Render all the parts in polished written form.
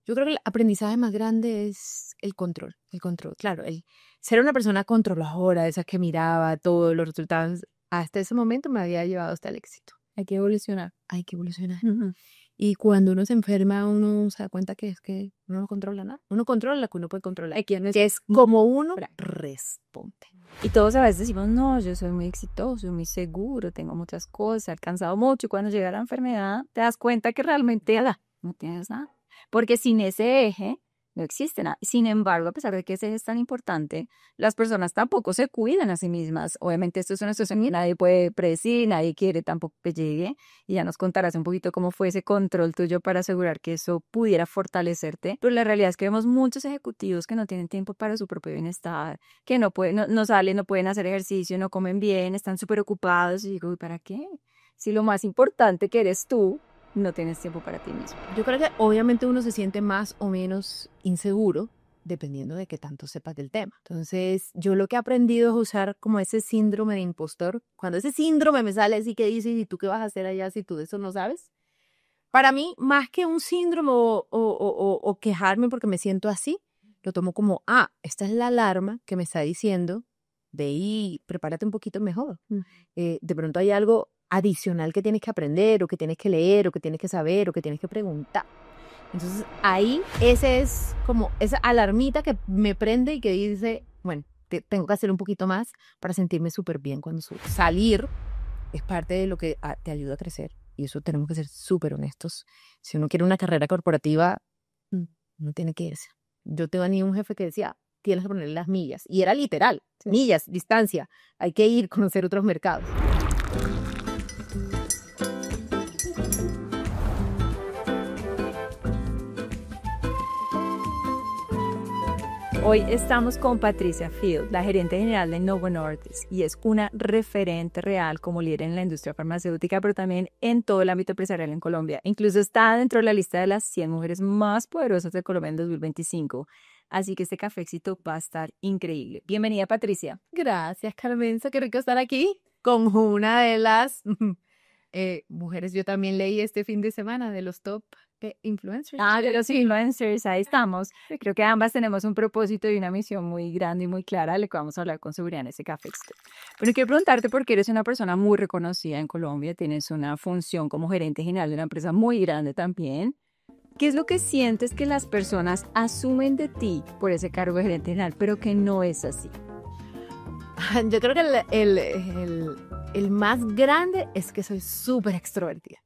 Yo creo que el aprendizaje más grande es el control, el control. Claro, el ser una persona controladora, esa que miraba todos los resultados, hasta ese momento me había llevado hasta el éxito. Hay que evolucionar. Hay que evolucionar. Ujú. Y cuando uno se enferma, uno se da cuenta que es que uno no controla nada. Uno controla lo que uno puede controlar. Hay quienes Que es como uno Bra- responde. Y todos a veces decimos, no, yo soy muy exitoso, muy seguro, tengo muchas cosas, he alcanzado mucho. Y cuando llega la enfermedad, te das cuenta que realmente no tienes nada. Porque sin ese eje no existe nada. Sin embargo, a pesar de que ese eje es tan importante, las personas tampoco se cuidan a sí mismas. Obviamente esto es una situación que nadie puede predecir, nadie quiere tampoco que llegue. Y ya nos contarás un poquito cómo fue ese control tuyo para asegurar que eso pudiera fortalecerte. Pero la realidad es que vemos muchos ejecutivos que no tienen tiempo para su propio bienestar, que no pueden, no salen, no pueden hacer ejercicio, no comen bien, están súper ocupados. Y digo, ¿y para qué? Si lo más importante que eres tú, no tienes tiempo para ti mismo. Yo creo que obviamente uno se siente más o menos inseguro dependiendo de qué tanto sepas del tema. Entonces, yo lo que he aprendido es usar como ese síndrome de impostor. Cuando ese síndrome me sale así que dices, ¿y tú qué vas a hacer allá si tú de eso no sabes? Para mí, más que un síndrome o quejarme porque me siento así, lo tomo como, esta es la alarma que me está diciendo, ve y prepárate un poquito mejor. De pronto hay algo adicional que tienes que aprender, o que tienes que leer, o que tienes que saber, o que tienes que preguntar. Entonces, ahí ese es como esa alarmita que me prende y que dice, bueno, tengo que hacer un poquito más para sentirme súper bien cuando subo. Salir es parte de lo que te ayuda a crecer. Y eso tenemos que ser súper honestos. Si uno quiere una carrera corporativa, uno tiene que irse. Yo tenía un jefe que decía, tienes que ponerle las millas. Y era literal, Sí. millas, distancia. Hay que ir, conocer otros mercados. Hoy estamos con Patricia Field, la gerente general de Novo Nordisk, y es una referente real como líder en la industria farmacéutica, pero también en todo el ámbito empresarial en Colombia. Incluso está dentro de la lista de las 100 mujeres más poderosas de Colombia en 2025. Así que este cafecito va a estar increíble. Bienvenida, Patricia. Gracias, Carmenza. Qué rico estar aquí con una de las mujeres. Yo también leí este fin de semana de los top influencers. De los influencers, ahí estamos. Creo que ambas tenemos un propósito y una misión muy grande y muy clara, de lo que vamos a hablar con seguridad en ese café. Pero quiero preguntarte porque eres una persona muy reconocida en Colombia, tienes una función como gerente general de una empresa muy grande también. ¿Qué es lo que sientes que las personas asumen de ti por ese cargo de gerente general, pero que no es así? Yo creo que el más grande es que soy súper extrovertida,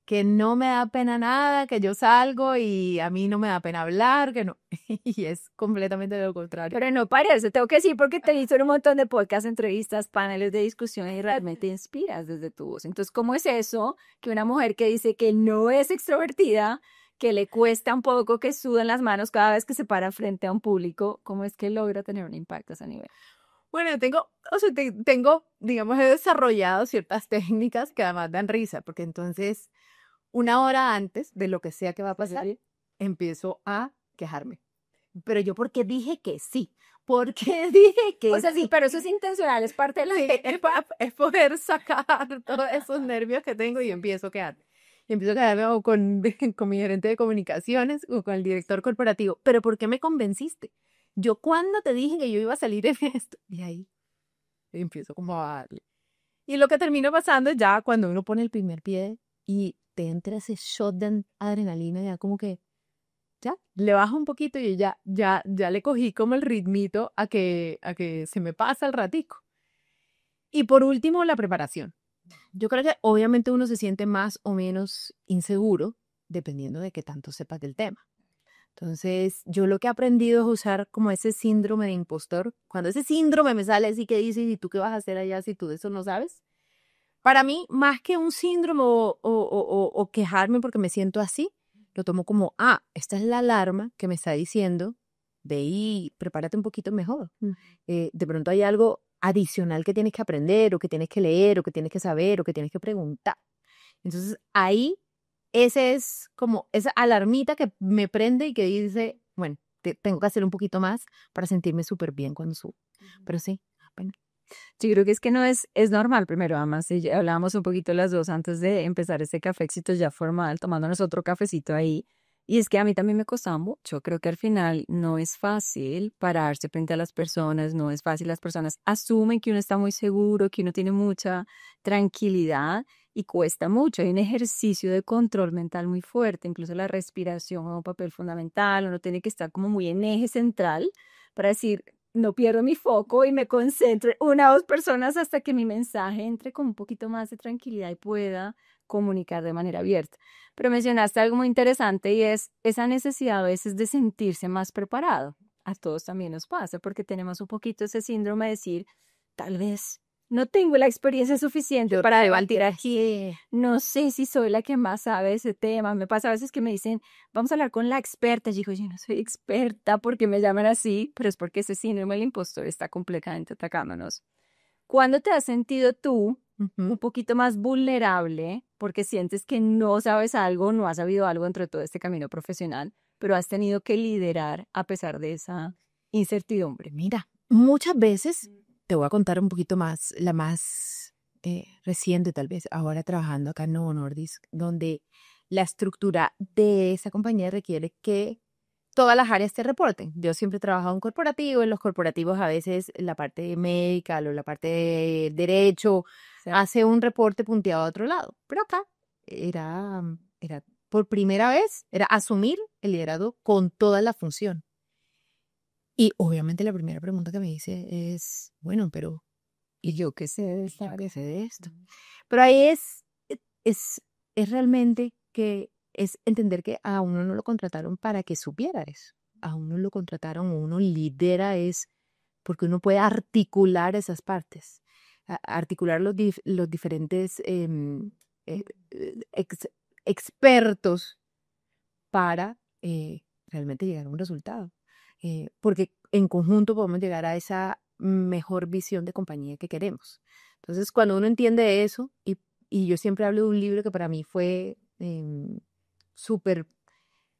que no me da pena nada, que yo salgo y a mí no me da pena hablar, que no, y es completamente lo contrario. Pero no parece, tengo que decir, porque te hizo un montón de podcasts, entrevistas, paneles de discusión y realmente inspiras desde tu voz. Entonces, ¿cómo es eso que una mujer que dice que no es extrovertida, que le cuesta un poco, que sudan las manos cada vez que se para frente a un público, cómo es que logra tener un impacto a ese nivel? Bueno, tengo, digamos, he desarrollado ciertas técnicas que además dan risa, porque entonces, una hora antes de lo que sea que va a pasar, empiezo a quejarme. Pero yo, ¿por qué dije que sí? ¿Por qué dije que O sea, sí, pero eso es intencional, es parte de la... Sí, es poder sacar todos esos nervios que tengo y empiezo a quedarme. Y empiezo a quedarme o con mi gerente de comunicaciones o con el director corporativo. ¿Pero por qué me convenciste? Yo cuando te dije que yo iba a salir en esto. Y ahí empiezo como a darle. Y lo que termina pasando es ya cuando uno pone el primer pie y te entra ese shot de adrenalina, ya como que ya le bajo un poquito y ya le cogí como el ritmito a que se me pasa el ratico. Y por último, la preparación. Yo creo que obviamente uno se siente más o menos inseguro dependiendo de qué tanto sepas del tema. Entonces, yo lo que he aprendido es usar como ese síndrome de impostor. Cuando ese síndrome me sale así que dices, ¿y tú qué vas a hacer allá si tú de eso no sabes? Para mí, más que un síndrome o quejarme porque me siento así, lo tomo como, esta es la alarma que me está diciendo, ve y prepárate un poquito mejor. De pronto hay algo adicional que tienes que aprender, o que tienes que leer, o que tienes que saber, o que tienes que preguntar. Entonces, ahí, ese es como esa alarmita que me prende y que dice, bueno, tengo que hacer un poquito más para sentirme súper bien cuando subo. Pero sí, bueno. Yo creo que es que no es normal, primero, además, ya hablábamos un poquito las dos antes de empezar este cafecito ya formal, tomándonos otro cafecito ahí. Y es que a mí también me costaba mucho. Creo que al final no es fácil pararse frente a las personas, no es fácil. Las personas asumen que uno está muy seguro, que uno tiene mucha tranquilidad y cuesta mucho. Hay un ejercicio de control mental muy fuerte, incluso la respiración es un papel fundamental. Uno tiene que estar como muy en eje central para decir, no pierdo mi foco y me concentro en una o dos personas hasta que mi mensaje entre con un poquito más de tranquilidad y pueda comunicar de manera abierta. Pero mencionaste algo muy interesante y es esa necesidad a veces de sentirse más preparado. A todos también nos pasa porque tenemos un poquito ese síndrome de decir, tal vez no tengo la experiencia suficiente Yo para te debatir voy a aquí. decir, No sé si soy la que más sabe de ese tema. Me pasa a veces que me dicen, vamos a hablar con la experta. Y digo, yo no soy experta porque me llaman así, pero es porque ese síndrome del impostor está completamente atacándonos. ¿Cuándo te has sentido tú un ujú. poquito más vulnerable porque sientes que no sabes algo, no has sabido algo dentro de todo este camino profesional, pero has tenido que liderar a pesar de esa incertidumbre? Mira, muchas veces, te voy a contar un poquito más, la más reciente tal vez, ahora trabajando acá en Novo Nordisk, donde la estructura de esa compañía requiere que todas las áreas te reporten. Yo siempre he trabajado en corporativo, en los corporativos a veces la parte médica o la parte de derecho Sí. hace un reporte punteado a otro lado, pero acá era por primera vez, era asumir el liderazgo con toda la función. Y obviamente la primera pregunta que me hice es, bueno, pero ¿Y yo qué sé de esta ¿yo qué área? sé de esto? Pero ahí es, es realmente que es entender que a uno no lo contrataron para que supiera eso. A uno lo contrataron, uno lidera es porque uno puede articular esas partes, articular los diferentes eh, ex- expertos para realmente llegar a un resultado. Porque en conjunto podemos llegar a esa mejor visión de compañía que queremos. Entonces, cuando uno entiende eso, y yo siempre hablo de un libro que para mí fue súper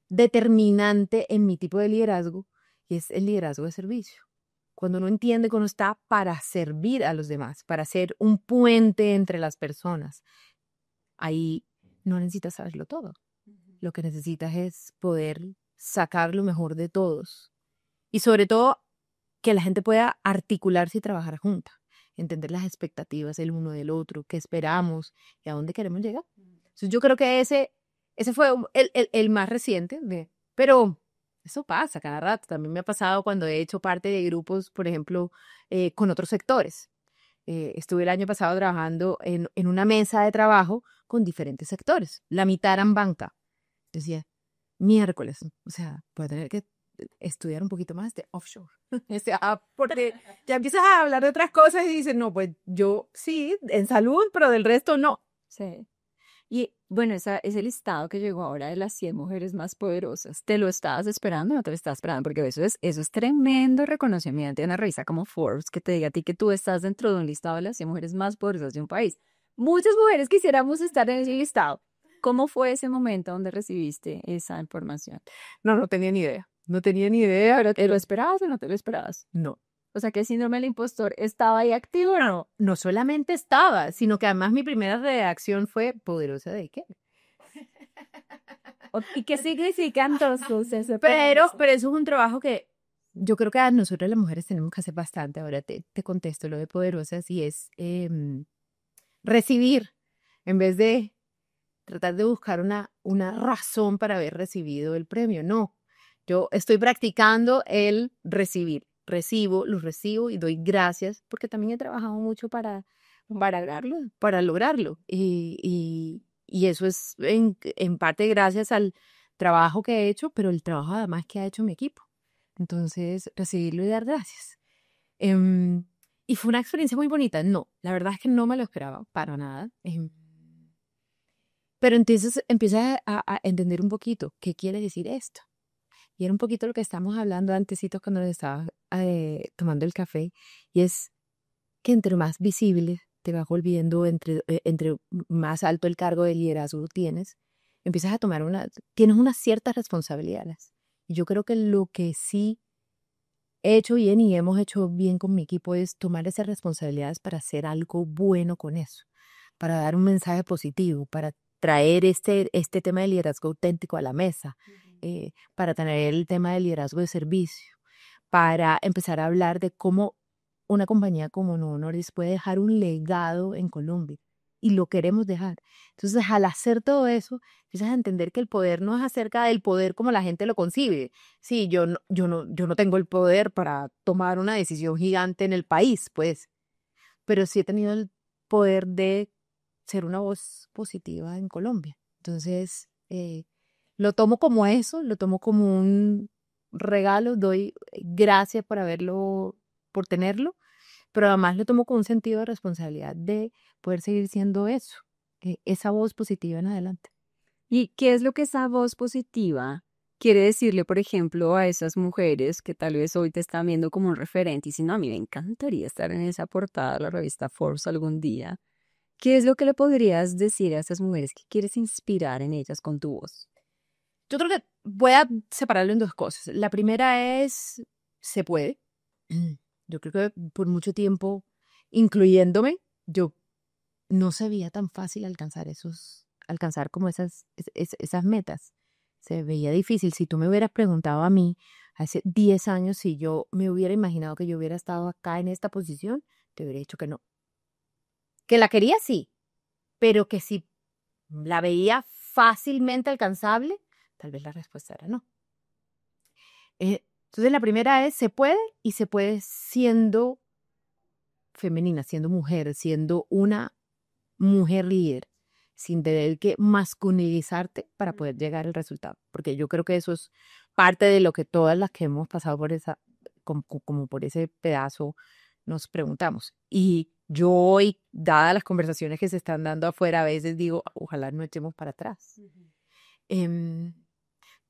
determinante en mi tipo de liderazgo, y es el liderazgo de servicio. Cuando uno entiende que uno está para servir a los demás, para ser un puente entre las personas, ahí no necesitas saberlo todo. Lo que necesitas es poder sacar lo mejor de todos. Y sobre todo, que la gente pueda articularse y trabajar junta. Entender las expectativas el uno del otro, qué esperamos y a dónde queremos llegar. Entonces, yo creo que ese fue el más reciente, pero eso pasa cada rato. También me ha pasado cuando he hecho parte de grupos, por ejemplo, con otros sectores. Estuve el año pasado trabajando en una mesa de trabajo con diferentes sectores. La mitad eran banca. Decía, miércoles, o sea, voy a tener que estudiar un poquito más de offshore. O sea, porque ya empiezas a hablar de otras cosas y dices, no, pues yo sí, en salud, pero del resto no. Sí. Y bueno, ese listado que llegó ahora de las 100 mujeres más poderosas, ¿te lo estabas esperando o no te lo estabas esperando? Porque eso es tremendo reconocimiento. Una revista como Forbes que te diga a ti que tú estás dentro de un listado de las 100 mujeres más poderosas de un país. Muchas mujeres quisiéramos estar en ese listado. ¿Cómo fue ese momento donde recibiste esa información? No, no tenía ni idea. No tenía ni idea. ¿Pero te lo esperabas o no te lo esperabas? No, O sea, que el síndrome del impostor estaba ahí activo o no. no solamente estaba, sino que además mi primera reacción fue, ¿poderosa de qué? ¿Y qué significa entonces ese Pero eso es un trabajo que yo creo que a nosotros las mujeres tenemos que hacer bastante. Ahora te contesto lo de poderosas y es recibir en vez de tratar de buscar una razón para haber recibido el premio. No, yo estoy practicando el recibir. Lo recibo y doy gracias porque también he trabajado mucho para lograrlo? para lograrlo. Y eso es en parte gracias al trabajo que he hecho, pero el trabajo además que ha hecho mi equipo. Entonces, recibirlo y dar gracias. Em, y fue una experiencia muy bonita. No, la verdad es que no me lo esperaba para nada. Pero entonces empieza a entender un poquito qué quiere decir esto. Y era un poquito lo que estábamos hablando antesitos cuando nos estaba tomando el café. Y es que entre más visible te vas volviendo, entre más alto el cargo de liderazgo tienes, empiezas a tomar tienes unas ciertas responsabilidades. Y yo creo que lo que sí he hecho bien y hemos hecho bien con mi equipo es tomar esas responsabilidades para hacer algo bueno con eso, para dar un mensaje positivo, para traer este tema de liderazgo auténtico a la mesa. para tener el tema del liderazgo de servicio, para empezar a hablar de cómo una compañía como Novo Nordisk puede dejar un legado en Colombia y lo queremos dejar. Entonces, al hacer todo eso, empiezas a entender que el poder no es acerca del poder como la gente lo concibe. Sí, yo no tengo el poder para tomar una decisión gigante en el país, pues, pero sí he tenido el poder de ser una voz positiva en Colombia. Entonces, lo tomo como eso, lo tomo como un regalo, doy gracias por tenerlo, pero además lo tomo con un sentido de responsabilidad de poder seguir siendo eso, esa voz positiva en adelante. ¿Y qué es lo que esa voz positiva quiere decirle, por ejemplo, a esas mujeres que tal vez hoy te están viendo como un referente y dicen, no, a mí me encantaría estar en esa portada de la revista Forbes algún día? ¿Qué es lo que le podrías decir a esas mujeres que quieres inspirar en ellas con tu voz? Yo creo que voy a separarlo en dos cosas. La primera es, se puede. Yo creo que por mucho tiempo, incluyéndome, yo no se veía tan fácil alcanzar como esas metas. Se veía difícil. Si tú me hubieras preguntado a mí hace 10 años si yo me hubiera imaginado que yo hubiera estado acá en esta posición, te hubiera dicho que no. Que la quería, sí, pero que si la veía fácilmente alcanzable, tal vez la respuesta era no. Entonces la primera es, se puede y se puede siendo femenina, siendo mujer, siendo una mujer líder, sin tener que masculinizarte para poder llegar al resultado. Porque yo creo que eso es parte de lo que todas las que hemos pasado por como por ese pedazo nos preguntamos. Y yo hoy, dadas las conversaciones que se están dando afuera, a veces digo, ojalá no echemos para atrás. Em,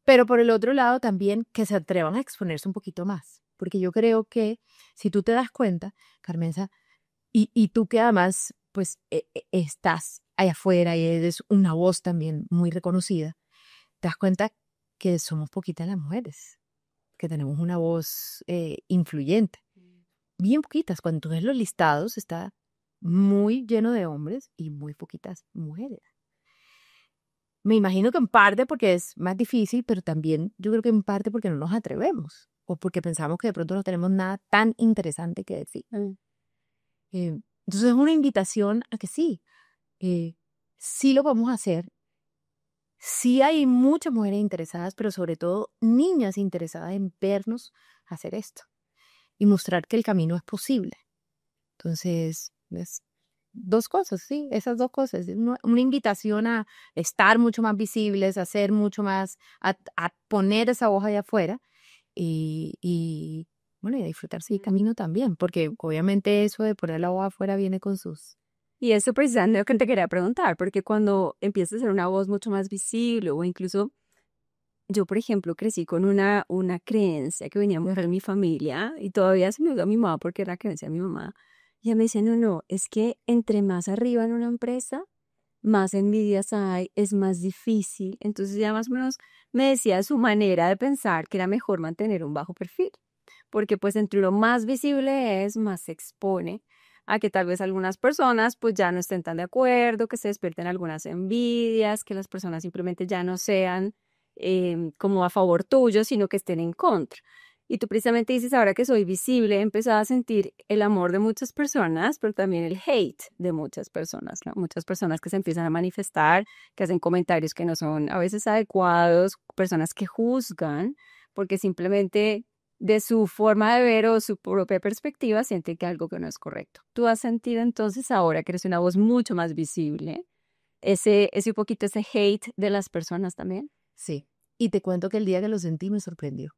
pero por el otro lado también que se atrevan a exponerse un poquito más. Porque yo creo que si tú te das cuenta, Carmenza, y tú que además pues estás allá afuera y eres una voz también muy reconocida, te das cuenta que somos poquitas las mujeres, que tenemos una voz influyente. Bien poquitas. Cuando tú ves los listados está muy lleno de hombres y muy poquitas mujeres. Me imagino que en parte porque es más difícil, pero también yo creo que en parte porque no nos atrevemos o porque pensamos que de pronto no tenemos nada tan interesante que decir. Entonces es una invitación a que sí lo podemos hacer. Sí hay muchas mujeres interesadas, pero sobre todo niñas interesadas en vernos hacer esto y mostrar que el camino es posible. Entonces, es dos cosas, sí, esas dos cosas. Una invitación a estar mucho más visibles, a hacer mucho más, a poner esa hoja allá afuera y bueno, y a disfrutarse el camino también, porque obviamente eso de poner la hoja afuera viene con sus... Y eso precisamente lo que te quería preguntar, porque cuando empiezas a ser una voz mucho más visible o incluso yo, por ejemplo, crecí con una creencia que venía mucho de mi familia y todavía se me dio a mi mamá porque era la creencia de mi mamá. Y ella me decía, no, no, es que entre más arriba en una empresa, más envidias hay, es más difícil. Entonces ya más o menos me decía su manera de pensar que era mejor mantener un bajo perfil, porque pues entre lo más visible es, más se expone a que tal vez algunas personas pues ya no estén tan de acuerdo, que se despierten algunas envidias, que las personas simplemente ya no sean como a favor tuyo, sino que estén en contra. Y tú precisamente dices, ahora que soy visible, he empezado a sentir el amor de muchas personas, pero también el hate de muchas personas, ¿no? Muchas personas que se empiezan a manifestar, que hacen comentarios que no son a veces adecuados, personas que juzgan, porque simplemente de su forma de ver o su propia perspectiva sienten que algo que no es correcto. ¿Tú has sentido entonces, ahora que eres una voz mucho más visible, ese un poquito ese hate de las personas también? Sí, y te cuento que el día que lo sentí me sorprendió.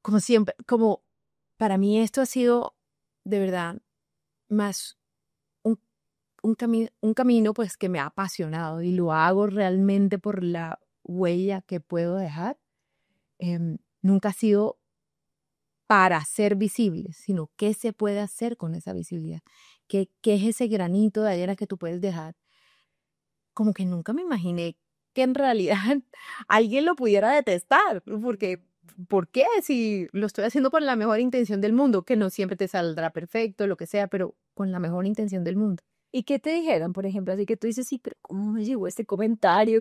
Como siempre, como para mí esto ha sido de verdad más un camino pues que me ha apasionado y lo hago realmente por la huella que puedo dejar. Nunca ha sido para ser visible, sino qué se puede hacer con esa visibilidad, qué es ese granito de arena que tú puedes dejar. Como que nunca me imaginé que en realidad alguien lo pudiera detestar, porque ¿por qué? Si lo estoy haciendo con la mejor intención del mundo, que no siempre te saldrá perfecto, lo que sea, pero con la mejor intención del mundo. ¿Y qué te dijeron, por ejemplo? Así que tú dices, sí, pero ¿cómo me llegó este comentario?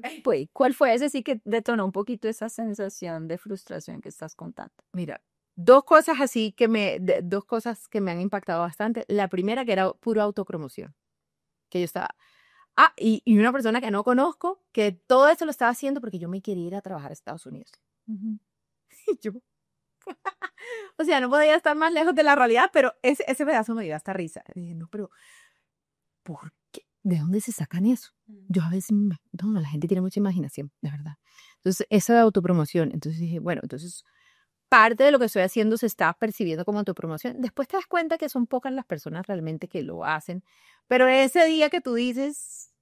¿Cuál fue ese sí que detonó un poquito esa sensación de frustración que estás contando? Mira, dos cosas que me han impactado bastante. La primera que era pura autopromoción, que yo estaba, y una persona que no conozco, que todo esto lo estaba haciendo porque yo me quería ir a trabajar a Estados Unidos. Ujú. Y yo, o sea, no podía estar más lejos de la realidad, pero ese pedazo me dio hasta risa. Y dije, no, pero ¿por qué? ¿De dónde se sacan eso? Yo a veces, no, la gente tiene mucha imaginación, de verdad. Entonces, esa de autopromoción. Entonces dije, bueno, entonces parte de lo que estoy haciendo se está percibiendo como autopromoción. Después te das cuenta que son pocas las personas realmente que lo hacen. Pero ese día que tú dices,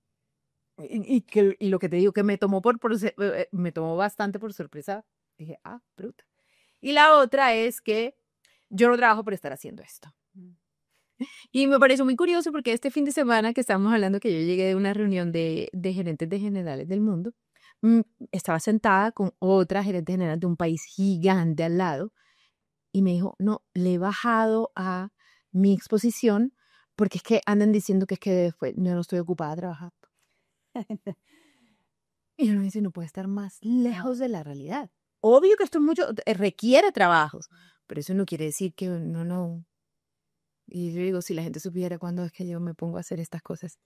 y lo que te digo, que me tomó bastante por sorpresa, dije, bruta. Y la otra es que yo no trabajo por estar haciendo esto. Y me pareció muy curioso porque este fin de semana que estábamos hablando que yo llegué de una reunión de gerentes de generales del mundo, mm, estaba sentada con otra gerente general de un país gigante al lado y me dijo, no, le he bajado a mi exposición porque es que andan diciendo que es que después no estoy ocupada trabajando. Y uno dice, no puede estar más lejos de la realidad. Obvio que esto requiere trabajos, pero eso no quiere decir que no. Y yo digo, si la gente supiera cuándo es que yo me pongo a hacer estas cosas.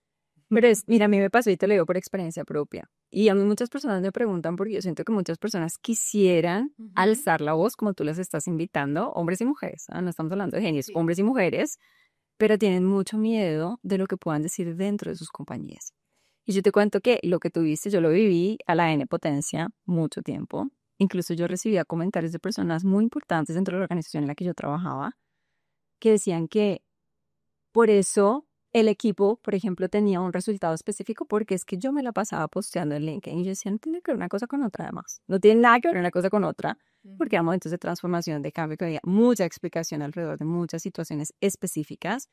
Pero mira, a mí me pasó y te lo digo por experiencia propia. Y a mí muchas personas me preguntan porque yo siento que muchas personas quisieran alzar la voz como tú las estás invitando, hombres y mujeres. No estamos hablando de genios, Sí. hombres y mujeres, pero tienen mucho miedo de lo que puedan decir dentro de sus compañías. Y yo te cuento que lo que tuviste, yo lo viví a la N potencia mucho tiempo. Incluso yo recibía comentarios de personas muy importantes dentro de la organización en la que yo trabajaba que decían que por eso el equipo, por ejemplo, tenía un resultado específico porque es que yo me la pasaba posteando en LinkedIn y yo decía, no tiene que ver una cosa con otra además. No tiene nada que ver una cosa con otra porque eran momentos de transformación, de cambio, que había mucha explicación alrededor de muchas situaciones específicas,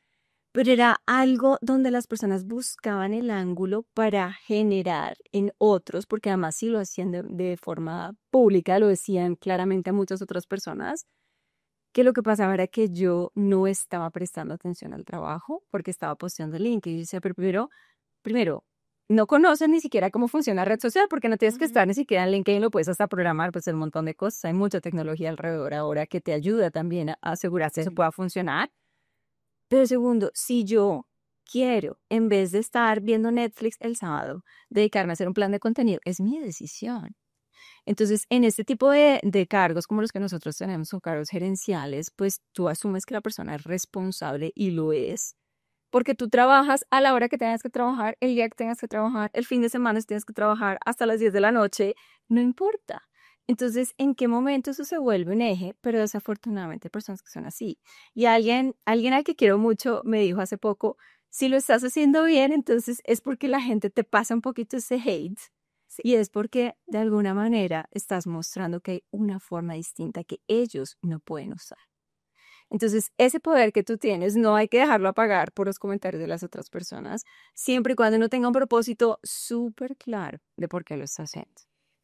pero era algo donde las personas buscaban el ángulo para generar en otros, porque además si lo hacían de forma pública, lo decían claramente a muchas otras personas, que lo que pasaba era que yo no estaba prestando atención al trabajo porque estaba posteando el link y yo decía, pero primero, no conoces ni siquiera cómo funciona la red social porque no tienes que estar ni siquiera en LinkedIn, lo puedes hasta programar, pues un montón de cosas. Hay mucha tecnología alrededor ahora que te ayuda también a asegurarse que eso pueda funcionar. Pero segundo, si yo quiero, en vez de estar viendo Netflix el sábado, dedicarme a hacer un plan de contenido, es mi decisión. Entonces, en este tipo de cargos como los que nosotros tenemos, o cargos gerenciales, pues tú asumes que la persona es responsable y lo es, porque tú trabajas a la hora que tengas que trabajar, el día que tengas que trabajar, el fin de semana si tienes que trabajar hasta las 10 de la noche, no importa. Entonces, ¿en qué momento eso se vuelve un eje? Pero desafortunadamente hay personas que son así. Y alguien al que quiero mucho me dijo hace poco, si lo estás haciendo bien, entonces es porque la gente te pasa un poquito ese hate. Y es porque de alguna manera estás mostrando que hay una forma distinta que ellos no pueden usar. Entonces, ese poder que tú tienes no hay que dejarlo apagar por los comentarios de las otras personas, siempre y cuando uno tenga un propósito súper claro de por qué lo está haciendo.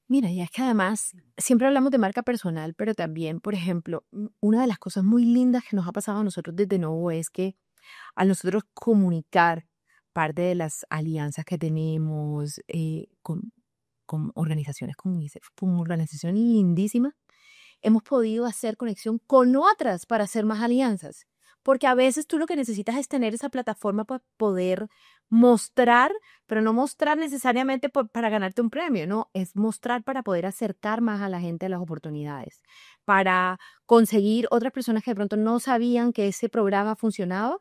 Mira, y es que además siempre hablamos de marca personal, pero también, por ejemplo, una de las cosas muy lindas que nos ha pasado a nosotros desde Novo es que al nosotros comunicar parte de las alianzas que tenemos con organizaciones como UNICEF, con organizaciones lindísimas, hemos podido hacer conexión con otras para hacer más alianzas. Porque a veces tú lo que necesitas es tener esa plataforma para poder mostrar, pero no mostrar necesariamente para ganarte un premio, no, es mostrar para poder acercar más a la gente a las oportunidades, para conseguir otras personas que de pronto no sabían que ese programa funcionaba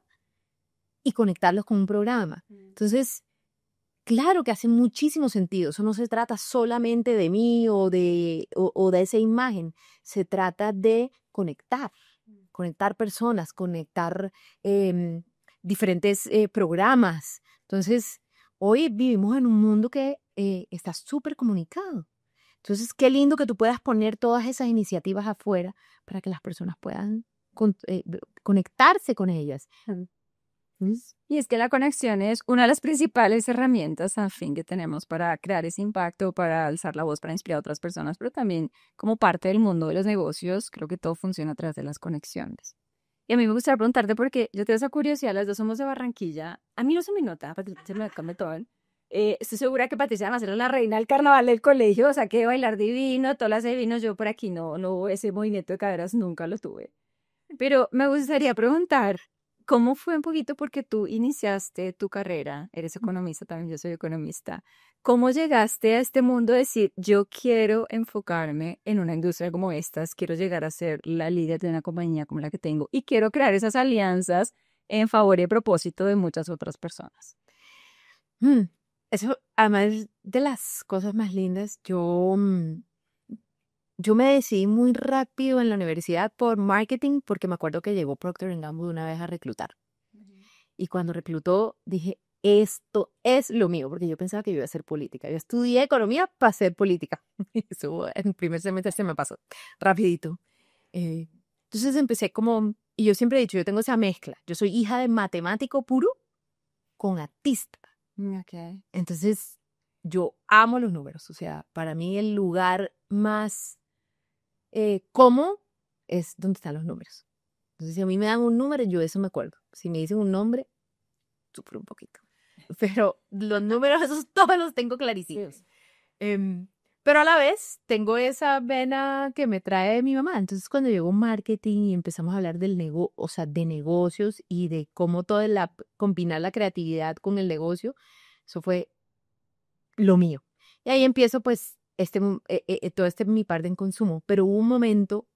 y conectarlos con un programa. Entonces, claro que hace muchísimo sentido. Eso no se trata solamente de mí o de esa imagen. Se trata de conectar personas, conectar diferentes programas. Entonces, hoy vivimos en un mundo que está súper comunicado. Entonces, qué lindo que tú puedas poner todas esas iniciativas afuera para que las personas puedan conectarse con ellas. Y es que la conexión es una de las principales herramientas a fin que tenemos para crear ese impacto, para alzar la voz, para inspirar a otras personas, pero también como parte del mundo de los negocios, creo que todo funciona a través de las conexiones. Y a mí me gustaría preguntarte porque yo tengo esa curiosidad, las dos somos de Barranquilla. A mí no se me nota, Patricia se me cambia todo. Estoy segura que Patricia además era la reina del carnaval del colegio, o sea, que bailar divino, todas las divinos, yo por aquí no, ese movimiento de caderas nunca lo tuve. Pero me gustaría preguntar, ¿cómo fue un poquito porque tú iniciaste tu carrera? Eres economista, también yo soy economista. ¿Cómo llegaste a este mundo de decir, yo quiero enfocarme en una industria como estas, quiero llegar a ser la líder de una compañía como la que tengo y quiero crear esas alianzas en favor y propósito de muchas otras personas? Mm, Eso, además de las cosas más lindas, yo me decidí muy rápido en la universidad por marketing porque me acuerdo que llegó Procter Gamble una vez a reclutar. Y cuando reclutó, dije, esto es lo mío, porque yo pensaba que yo iba a hacer política. Yo estudié economía para hacer política. Y eso en el primer semestre se me pasó rapidito. Entonces empecé como, y yo siempre he dicho, yo tengo esa mezcla. Yo soy hija de matemático puro con artista. Okay. Entonces, yo amo los números. O sea, para mí el lugar más cómodo es donde están los números. Entonces, si a mí me dan un número, yo de eso me acuerdo. Si me dicen un nombre, sufro un poquito. Pero los números, esos todos los tengo clarísimos. Pero a la vez tengo esa vena que me trae mi mamá. Entonces, cuando llegó marketing y empezamos a hablar del o sea, de negocios y de cómo combinar la creatividad con el negocio, eso fue lo mío. Y ahí empiezo, pues, todo mi parte en consumo. Pero hubo un momento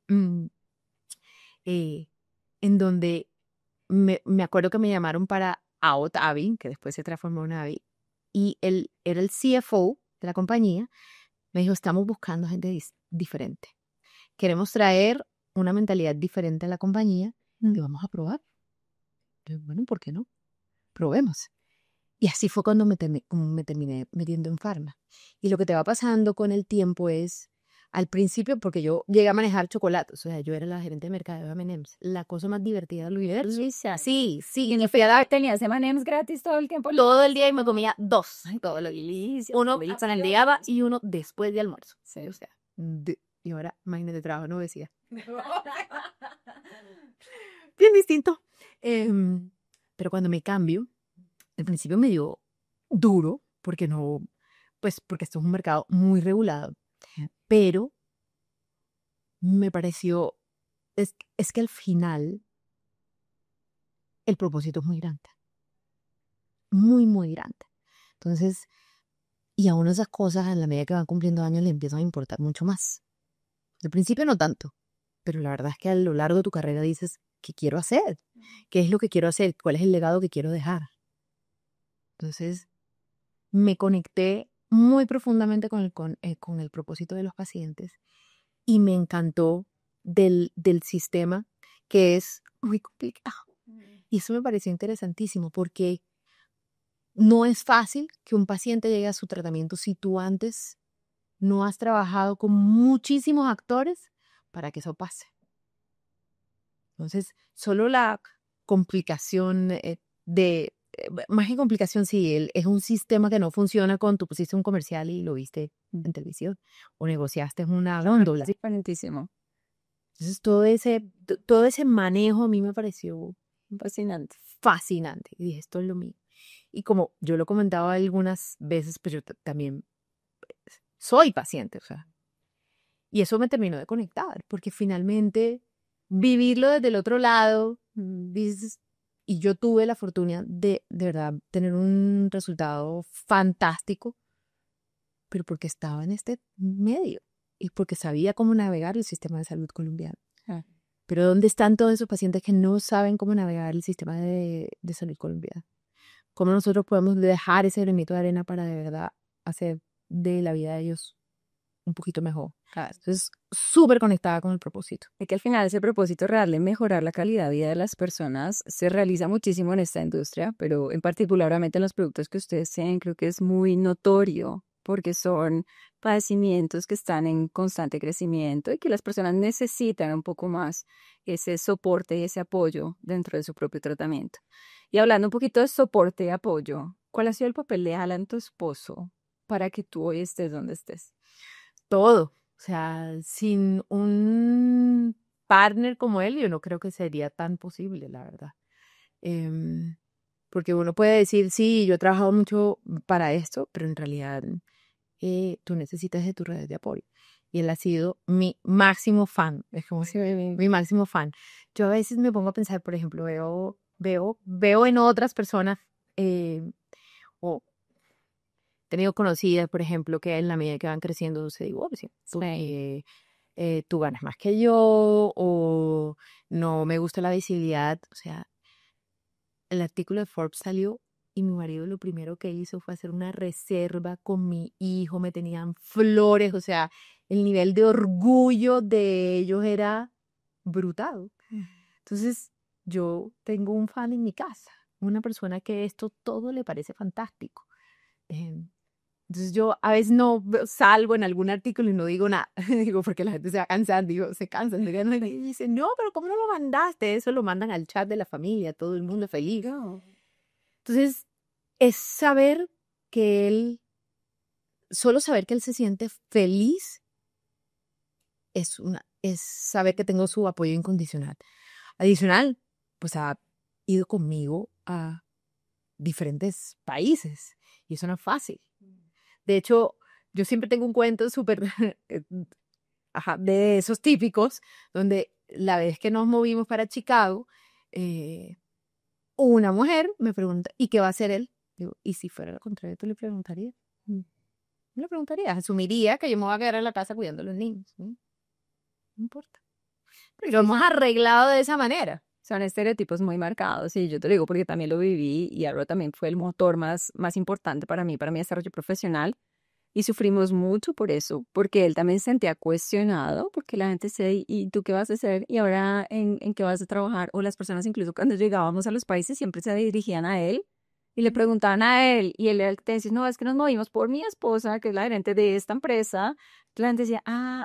eh, en donde me acuerdo que me llamaron para Aot Avi, que después se transformó en Avi, y él era el CFO de la compañía. Me dijo, estamos buscando gente diferente. Queremos traer una mentalidad diferente a la compañía y vamos a probar. Yo, bueno, ¿por qué no? Probemos. Y así fue cuando como me terminé metiendo en farma. Y lo que te va pasando con el tiempo es, al principio, porque yo llegué a manejar chocolates, o sea, yo era la gerente de mercadeo de M&M's, la cosa más divertida del universo. Lisa. Sí, Y en el Fiadar tenías M&M's gratis todo el tiempo. todo el día y me comía dos, todos los días. Delicia. Uno en el día y uno después de almuerzo. Sí. O sea, y ahora, imagínate, trabajo, no decía. Bien distinto. Pero cuando me cambio, al principio me dio duro, porque no, pues porque esto es un mercado muy regulado, pero me pareció, es que al final el propósito es muy grande, muy, muy grande. Entonces, y a uno esas cosas a la medida que van cumpliendo años le empiezan a importar mucho más. Al principio no tanto, pero la verdad es que a lo largo de tu carrera dices, ¿qué quiero hacer? ¿Qué es lo que quiero hacer? ¿Cuál es el legado que quiero dejar? Entonces, me conecté muy profundamente con el propósito de los pacientes y me encantó del sistema que es muy complicado. Y eso me pareció interesantísimo porque no es fácil que un paciente llegue a su tratamiento si tú antes no has trabajado con muchísimos actores para que eso pase. Entonces, solo la complicación más que complicación, sí, es un sistema que no funciona cuando tú pusiste un comercial y lo viste en televisión o negociaste en una góndola. Es diferentísimo. Entonces, todo ese manejo a mí me pareció Fascinante. fascinante. Y dije, esto es lo mío. Y como yo lo comentaba algunas veces, pues yo también soy paciente, o sea. Y eso me terminó de conectar, porque finalmente vivirlo desde el otro lado, dices, y yo tuve la fortuna de verdad tener un resultado fantástico, pero porque estaba en este medio y porque sabía cómo navegar el sistema de salud colombiano. Ah. Pero ¿dónde están todos esos pacientes que no saben cómo navegar el sistema de salud colombiano? ¿Cómo nosotros podemos dejar ese granito de arena para de verdad hacer de la vida de ellos un poquito mejor? Entonces, súper conectada con el propósito. Es que al final ese propósito real de mejorar la calidad de vida de las personas se realiza muchísimo en esta industria, pero en particularmente en los productos que ustedes tienen, creo que es muy notorio porque son padecimientos que están en constante crecimiento y que las personas necesitan un poco más ese soporte y ese apoyo dentro de su propio tratamiento. Y hablando un poquito de soporte y apoyo, ¿cuál ha sido el papel de Alan, tu esposo, para que tú hoy estés donde estés? Todo. O sea, sin un partner como él, yo no creo que sería tan posible, la verdad. Porque uno puede decir, sí, yo he trabajado mucho para esto, pero en realidad tú necesitas de tus redes de apoyo. Y él ha sido mi máximo fan, es como mi máximo fan. Yo a veces me pongo a pensar, por ejemplo, veo en otras personas, o he tenido conocidas, por ejemplo, que en la medida que van creciendo se digo, pues, tú ganas más que yo, o no me gusta la visibilidad. O sea, el artículo de Forbes salió y mi marido lo primero que hizo fue hacer una reserva con mi hijo, me tenían flores, o sea, el nivel de orgullo de ellos era brutal. Entonces, yo tengo un fan en mi casa, una persona que esto todo le parece fantástico. Entonces yo a veces no salgo en algún artículo y no digo nada, digo, porque la gente se va cansando, digo, se cansan, y dicen, no, pero ¿cómo no lo mandaste? Eso lo mandan al chat de la familia, todo el mundo feliz. No. Entonces, es saber que él, solo saber que él se siente feliz es saber que tengo su apoyo incondicional. Adicional, pues ha ido conmigo a diferentes países y eso no es fácil. De hecho, yo siempre tengo un cuento súper, de esos típicos, donde la vez que nos movimos para Chicago, una mujer me pregunta, ¿y qué va a hacer él? Digo, ¿y si fuera lo contrario, tú le preguntarías? No le preguntaría, asumiría que yo me voy a quedar en la casa cuidando a los niños. No importa. Pero lo hemos arreglado de esa manera. Son estereotipos muy marcados, y yo te lo digo porque también lo viví, y Álvaro también fue el motor más importante para mi desarrollo profesional, y sufrimos mucho por eso, porque él también se sentía cuestionado, porque la gente decía, ¿y tú qué vas a hacer? ¿Y ahora en qué vas a trabajar? O las personas, incluso cuando llegábamos a los países, siempre se dirigían a él y le preguntaban a él, y él te decía, no, es que nos movimos por mi esposa, que es la gerente de esta empresa. La gente decía,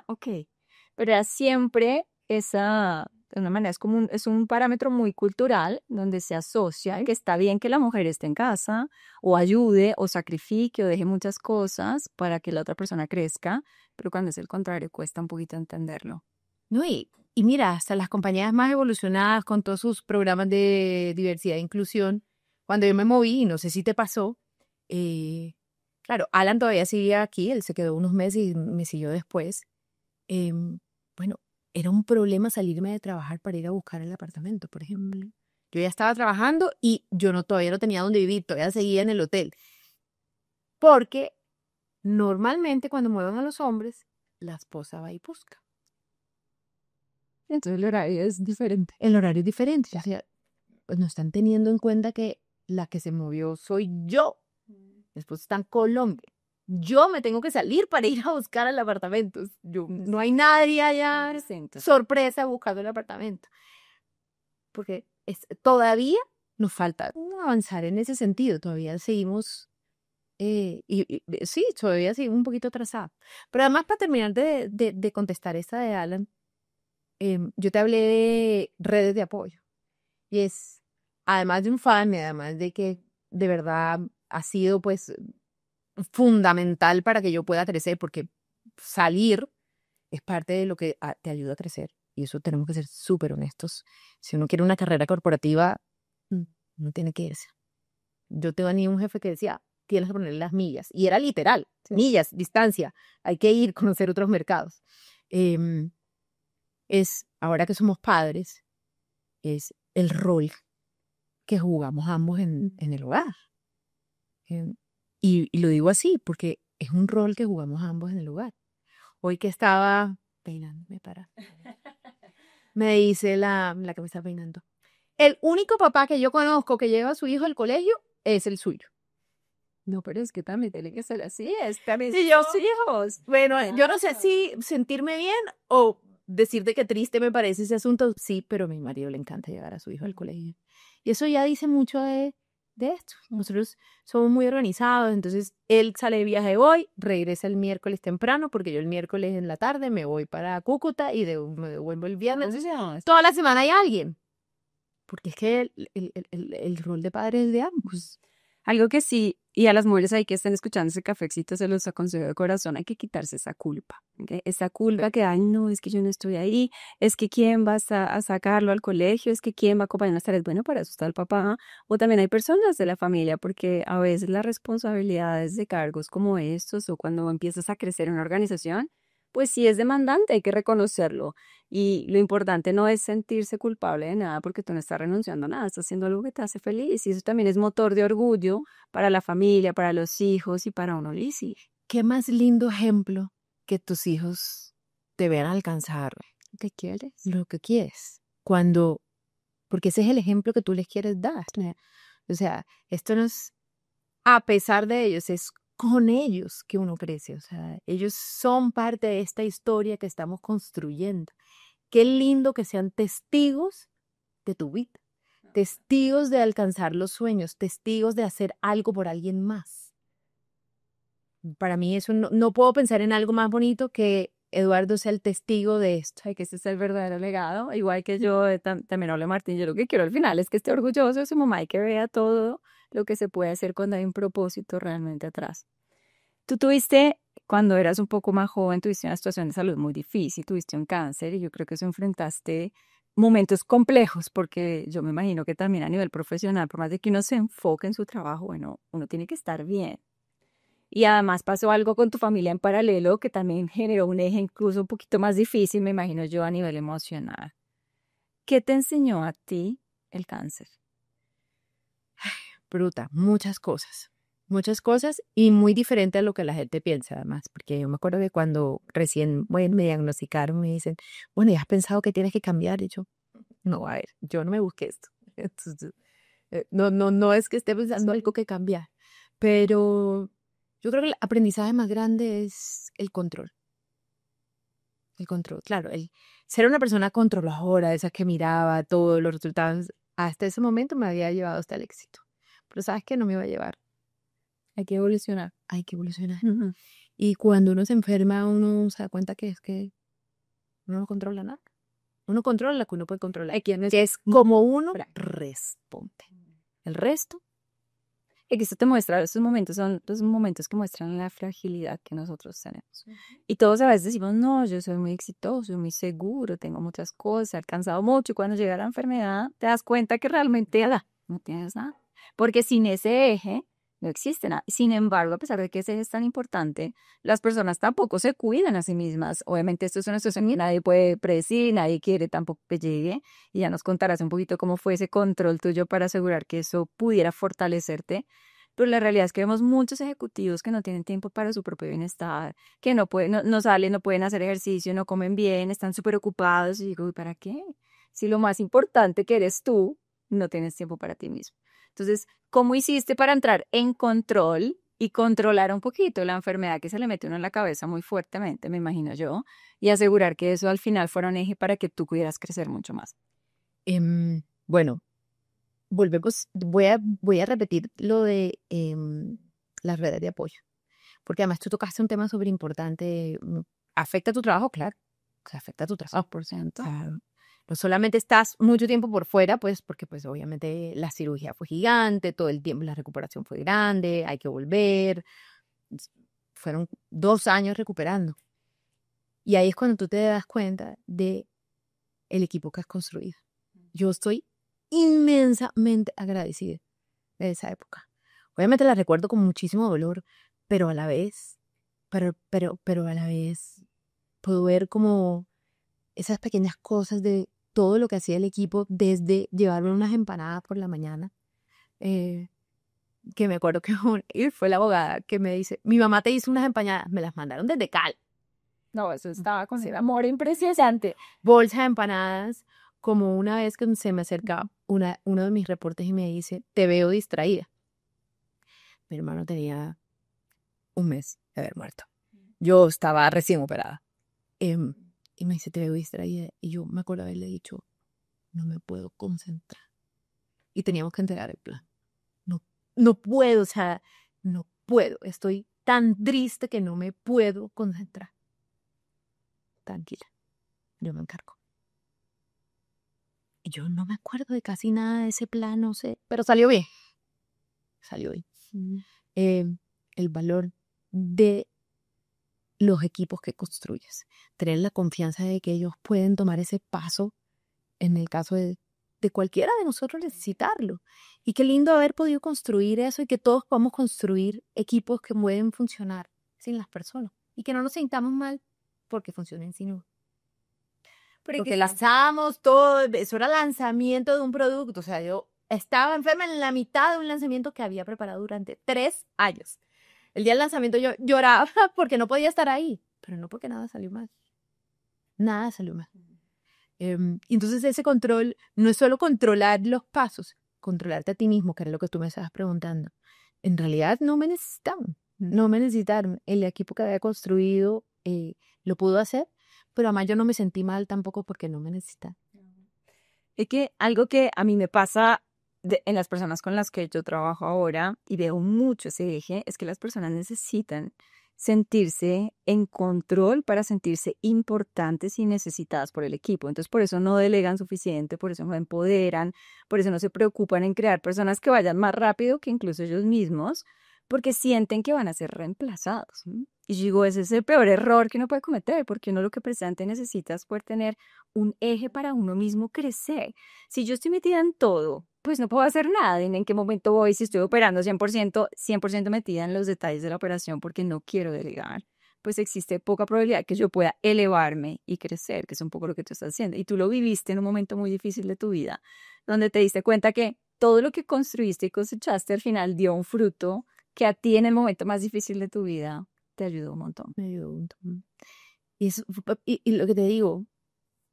ok, pero era siempre esa, de una manera, es un parámetro muy cultural donde se asocia que está bien que la mujer esté en casa o ayude o sacrifique o deje muchas cosas para que la otra persona crezca, pero cuando es el contrario cuesta un poquito entenderlo. No, y mira, hasta las compañías más evolucionadas con todos sus programas de diversidad e inclusión, cuando yo me moví, y no sé si te pasó, claro, Alan todavía seguía aquí, él se quedó unos meses y me siguió después. Bueno, era un problema salirme de trabajar para ir a buscar el apartamento, por ejemplo. Yo ya estaba trabajando y yo todavía no tenía dónde vivir, todavía seguía en el hotel. Porque normalmente cuando mueven a los hombres, la esposa va y busca. Entonces el horario es diferente. El horario es diferente. O sea, pues no están teniendo en cuenta que la que se movió soy yo. Mi esposo está en Colombia. Yo me tengo que salir para ir a buscar el apartamento. No hay nadie allá sorpresa buscando el apartamento. Porque todavía nos falta avanzar en ese sentido. Todavía seguimos, sí, todavía seguimos un poquito atrasados. Pero además, para terminar de contestar esta de Alan, yo te hablé de redes de apoyo. Y es, además de un fan, y además de que de verdad ha sido pues fundamental para que yo pueda crecer, porque salir es parte de lo que te ayuda a crecer. Y eso tenemos que ser súper honestos. Si uno quiere una carrera corporativa, uno tiene que irse. Yo tenía un jefe que decía, tienes que poner las millas. Y era literal, sí. Millas, distancia. Hay que ir, conocer otros mercados. Ahora que somos padres, es el rol que jugamos ambos en el hogar. Y lo digo así porque es un rol que jugamos ambos en el hogar. Hoy que estaba peinándome me dice la que me está peinando, el único papá que yo conozco que lleva a su hijo al colegio es el suyo. No, pero es que también tiene que ser así, también y yo, sus hijos. Bueno, yo no sé si sentirme bien o decirte que triste me parece ese asunto. Sí, pero a mi marido le encanta llevar a su hijo al colegio. Y eso ya dice mucho de esto. Nosotros somos muy organizados, entonces él sale de viaje hoy, regresa el miércoles temprano, porque yo el miércoles en la tarde me voy para Cúcuta y me devuelvo el viernes. Entonces, toda la semana hay alguien. Porque es que el rol de padre es de ambos. Algo que sí, y a las mujeres ahí que estén escuchando ese cafecito, se los aconsejo de corazón, hay que quitarse esa culpa. ¿Ok? Esa culpa que, ay, no, es que yo no estoy ahí, es que quién va a sacarlo al colegio, es que quién va a acompañar las tareas. Bueno, para eso está el papá. O también hay personas de la familia, porque a veces las responsabilidades de cargos como estos, o cuando empiezas a crecer en una organización, pues sí es demandante, hay que reconocerlo. Y lo importante no es sentirse culpable de nada porque tú no estás renunciando a nada, estás haciendo algo que te hace feliz y eso también es motor de orgullo para la familia, para los hijos y para uno, Lizzy. ¿Qué más lindo ejemplo que tus hijos te vean alcanzar ¿Qué quieres? lo que quieres? Porque ese es el ejemplo que tú les quieres dar. O sea, esto no es a pesar de ellos, es con ellos que uno crece. O sea, ellos son parte de esta historia que estamos construyendo. Qué lindo que sean testigos de tu vida, testigos de alcanzar los sueños, testigos de hacer algo por alguien más. Para mí eso no puedo pensar en algo más bonito que Eduardo sea el testigo de esto. Ay, que ese es el verdadero legado, igual que yo, también hablo de Martín, yo lo que quiero al final es que esté orgulloso de su mamá y que vea todo lo que se puede hacer cuando hay un propósito realmente atrás. Tú tuviste, cuando eras un poco más joven, tuviste una situación de salud muy difícil, tuviste un cáncer y yo creo que eso enfrentaste momentos complejos porque yo me imagino que también a nivel profesional, por más de que uno se enfoque en su trabajo, bueno, uno tiene que estar bien. Y además pasó algo con tu familia en paralelo que también generó un eje incluso un poquito más difícil, me imagino yo, a nivel emocional. ¿Qué te enseñó a ti el cáncer? Bruta, muchas cosas y muy diferente a lo que la gente piensa además, porque yo me acuerdo que cuando recién me diagnosticaron me dicen, bueno, ¿ya has pensado que tienes que cambiar? Y yo, no, a ver, yo no me busqué esto. Entonces, no es que esté pensando algo que cambiar, pero yo creo que el aprendizaje más grande es el control. El control, claro, el ser una persona controladora, esa que miraba todos los resultados, hasta ese momento me había llevado hasta el éxito. Pero sabes que no me iba a llevar. Hay que evolucionar. Hay que evolucionar. Ujú. Y cuando uno se enferma, uno se da cuenta que es que uno no controla nada. Uno controla lo que uno puede controlar. Hay quienes Que es como uno Bra- responde. El resto, Y que esto te muestra, estos momentos son los momentos que muestran la fragilidad que nosotros tenemos. Y todos a veces decimos, no, yo soy muy exitoso, muy seguro, tengo muchas cosas, he alcanzado mucho. Y cuando llega la enfermedad, te das cuenta que realmente no tienes nada. Porque sin ese eje no existe nada. Sin embargo, a pesar de que ese eje es tan importante, las personas tampoco se cuidan a sí mismas. Obviamente esto es una situación que nadie puede predecir, nadie quiere tampoco que llegue. Y ya nos contarás un poquito cómo fue ese control tuyo para asegurar que eso pudiera fortalecerte. Pero la realidad es que vemos muchos ejecutivos que no tienen tiempo para su propio bienestar, que no pueden, no salen, no pueden hacer ejercicio, no comen bien, están súper ocupados. Y digo, ¿y para qué? Si lo más importante que eres tú, no tienes tiempo para ti mismo. Entonces, ¿cómo hiciste para entrar en control y controlar un poquito la enfermedad que se le mete uno en la cabeza muy fuertemente, me imagino yo, y asegurar que eso al final fuera un eje para que tú pudieras crecer mucho más? bueno, volvemos, voy a repetir lo de las redes de apoyo, porque además tú tocaste un tema súper importante. ¿Afecta tu trabajo? Claro, que afecta tu trabajo. 100%. No solamente estás mucho tiempo por fuera, pues porque pues obviamente la cirugía fue gigante, todo el tiempo la recuperación fue grande, hay que volver. Fueron 2 años recuperando. Y ahí es cuando tú te das cuenta de el equipo que has construido. Yo estoy inmensamente agradecida de esa época. Obviamente la recuerdo con muchísimo dolor, pero a la vez, pero a la vez puedo ver como esas pequeñas cosas de todo lo que hacía el equipo, desde llevarme unas empanadas por la mañana, que me acuerdo que y fue la abogada que me dice, mi mamá te hizo unas empanadas, me las mandaron desde Cali. No, eso estaba con Sí. el amor impresionante. Bolsa de empanadas, como una vez que se me acerca uno de mis reportes y me dice, te veo distraída. Mi hermano tenía un mes de haber muerto. Yo estaba recién operada. Y me dice, te veo distraída. Y yo me acuerdo haberle dicho, no me puedo concentrar. Y teníamos que entregar el plan. No puedo, o sea, no puedo. Estoy tan triste que no me puedo concentrar. Tranquila, yo me encargo. Y yo no me acuerdo de casi nada de ese plan, no sé, pero salió bien. Salió bien. el valor de los equipos que construyes. Tener la confianza de que ellos pueden tomar ese paso en el caso de cualquiera de nosotros necesitarlo. Y qué lindo haber podido construir eso y que todos podamos construir equipos que pueden funcionar sin las personas y que no nos sintamos mal porque funcionen sin uno. Porque lanzábamos todo, eso era lanzamiento de un producto. O sea, yo estaba enferma en la mitad de un lanzamiento que había preparado durante 3 años. El día del lanzamiento yo lloraba porque no podía estar ahí, pero no porque nada salió mal. Nada salió mal. Entonces ese control no es solo controlar los pasos, controlarte a ti mismo, que era lo que tú me estabas preguntando. En realidad no me necesitaron. El equipo que había construido lo pudo hacer, pero además yo no me sentí mal tampoco porque no me necesitaron. Es que algo que a mí me pasa en las personas con las que yo trabajo ahora y veo mucho ese eje, es que las personas necesitan sentirse en control para sentirse importantes y necesitadas por el equipo. Entonces, por eso no delegan suficiente, por eso no empoderan, por eso no se preocupan en crear personas que vayan más rápido que incluso ellos mismos, porque sienten que van a ser reemplazados. Y yo digo, ese es el peor error que uno puede cometer, porque uno lo que precisamente necesita es poder tener un eje para uno mismo crecer. Si yo estoy metida en todo, pues no puedo hacer nada. ¿En qué momento voy? Si estoy operando 100% metida en los detalles de la operación porque no quiero delegar, pues existe poca probabilidad que yo pueda elevarme y crecer, que es un poco lo que tú estás haciendo. Y tú lo viviste en un momento muy difícil de tu vida, donde te diste cuenta que todo lo que construiste y cosechaste al final dio un fruto que a ti en el momento más difícil de tu vida te ayudó un montón. Me ayudó un montón. Y lo que te digo,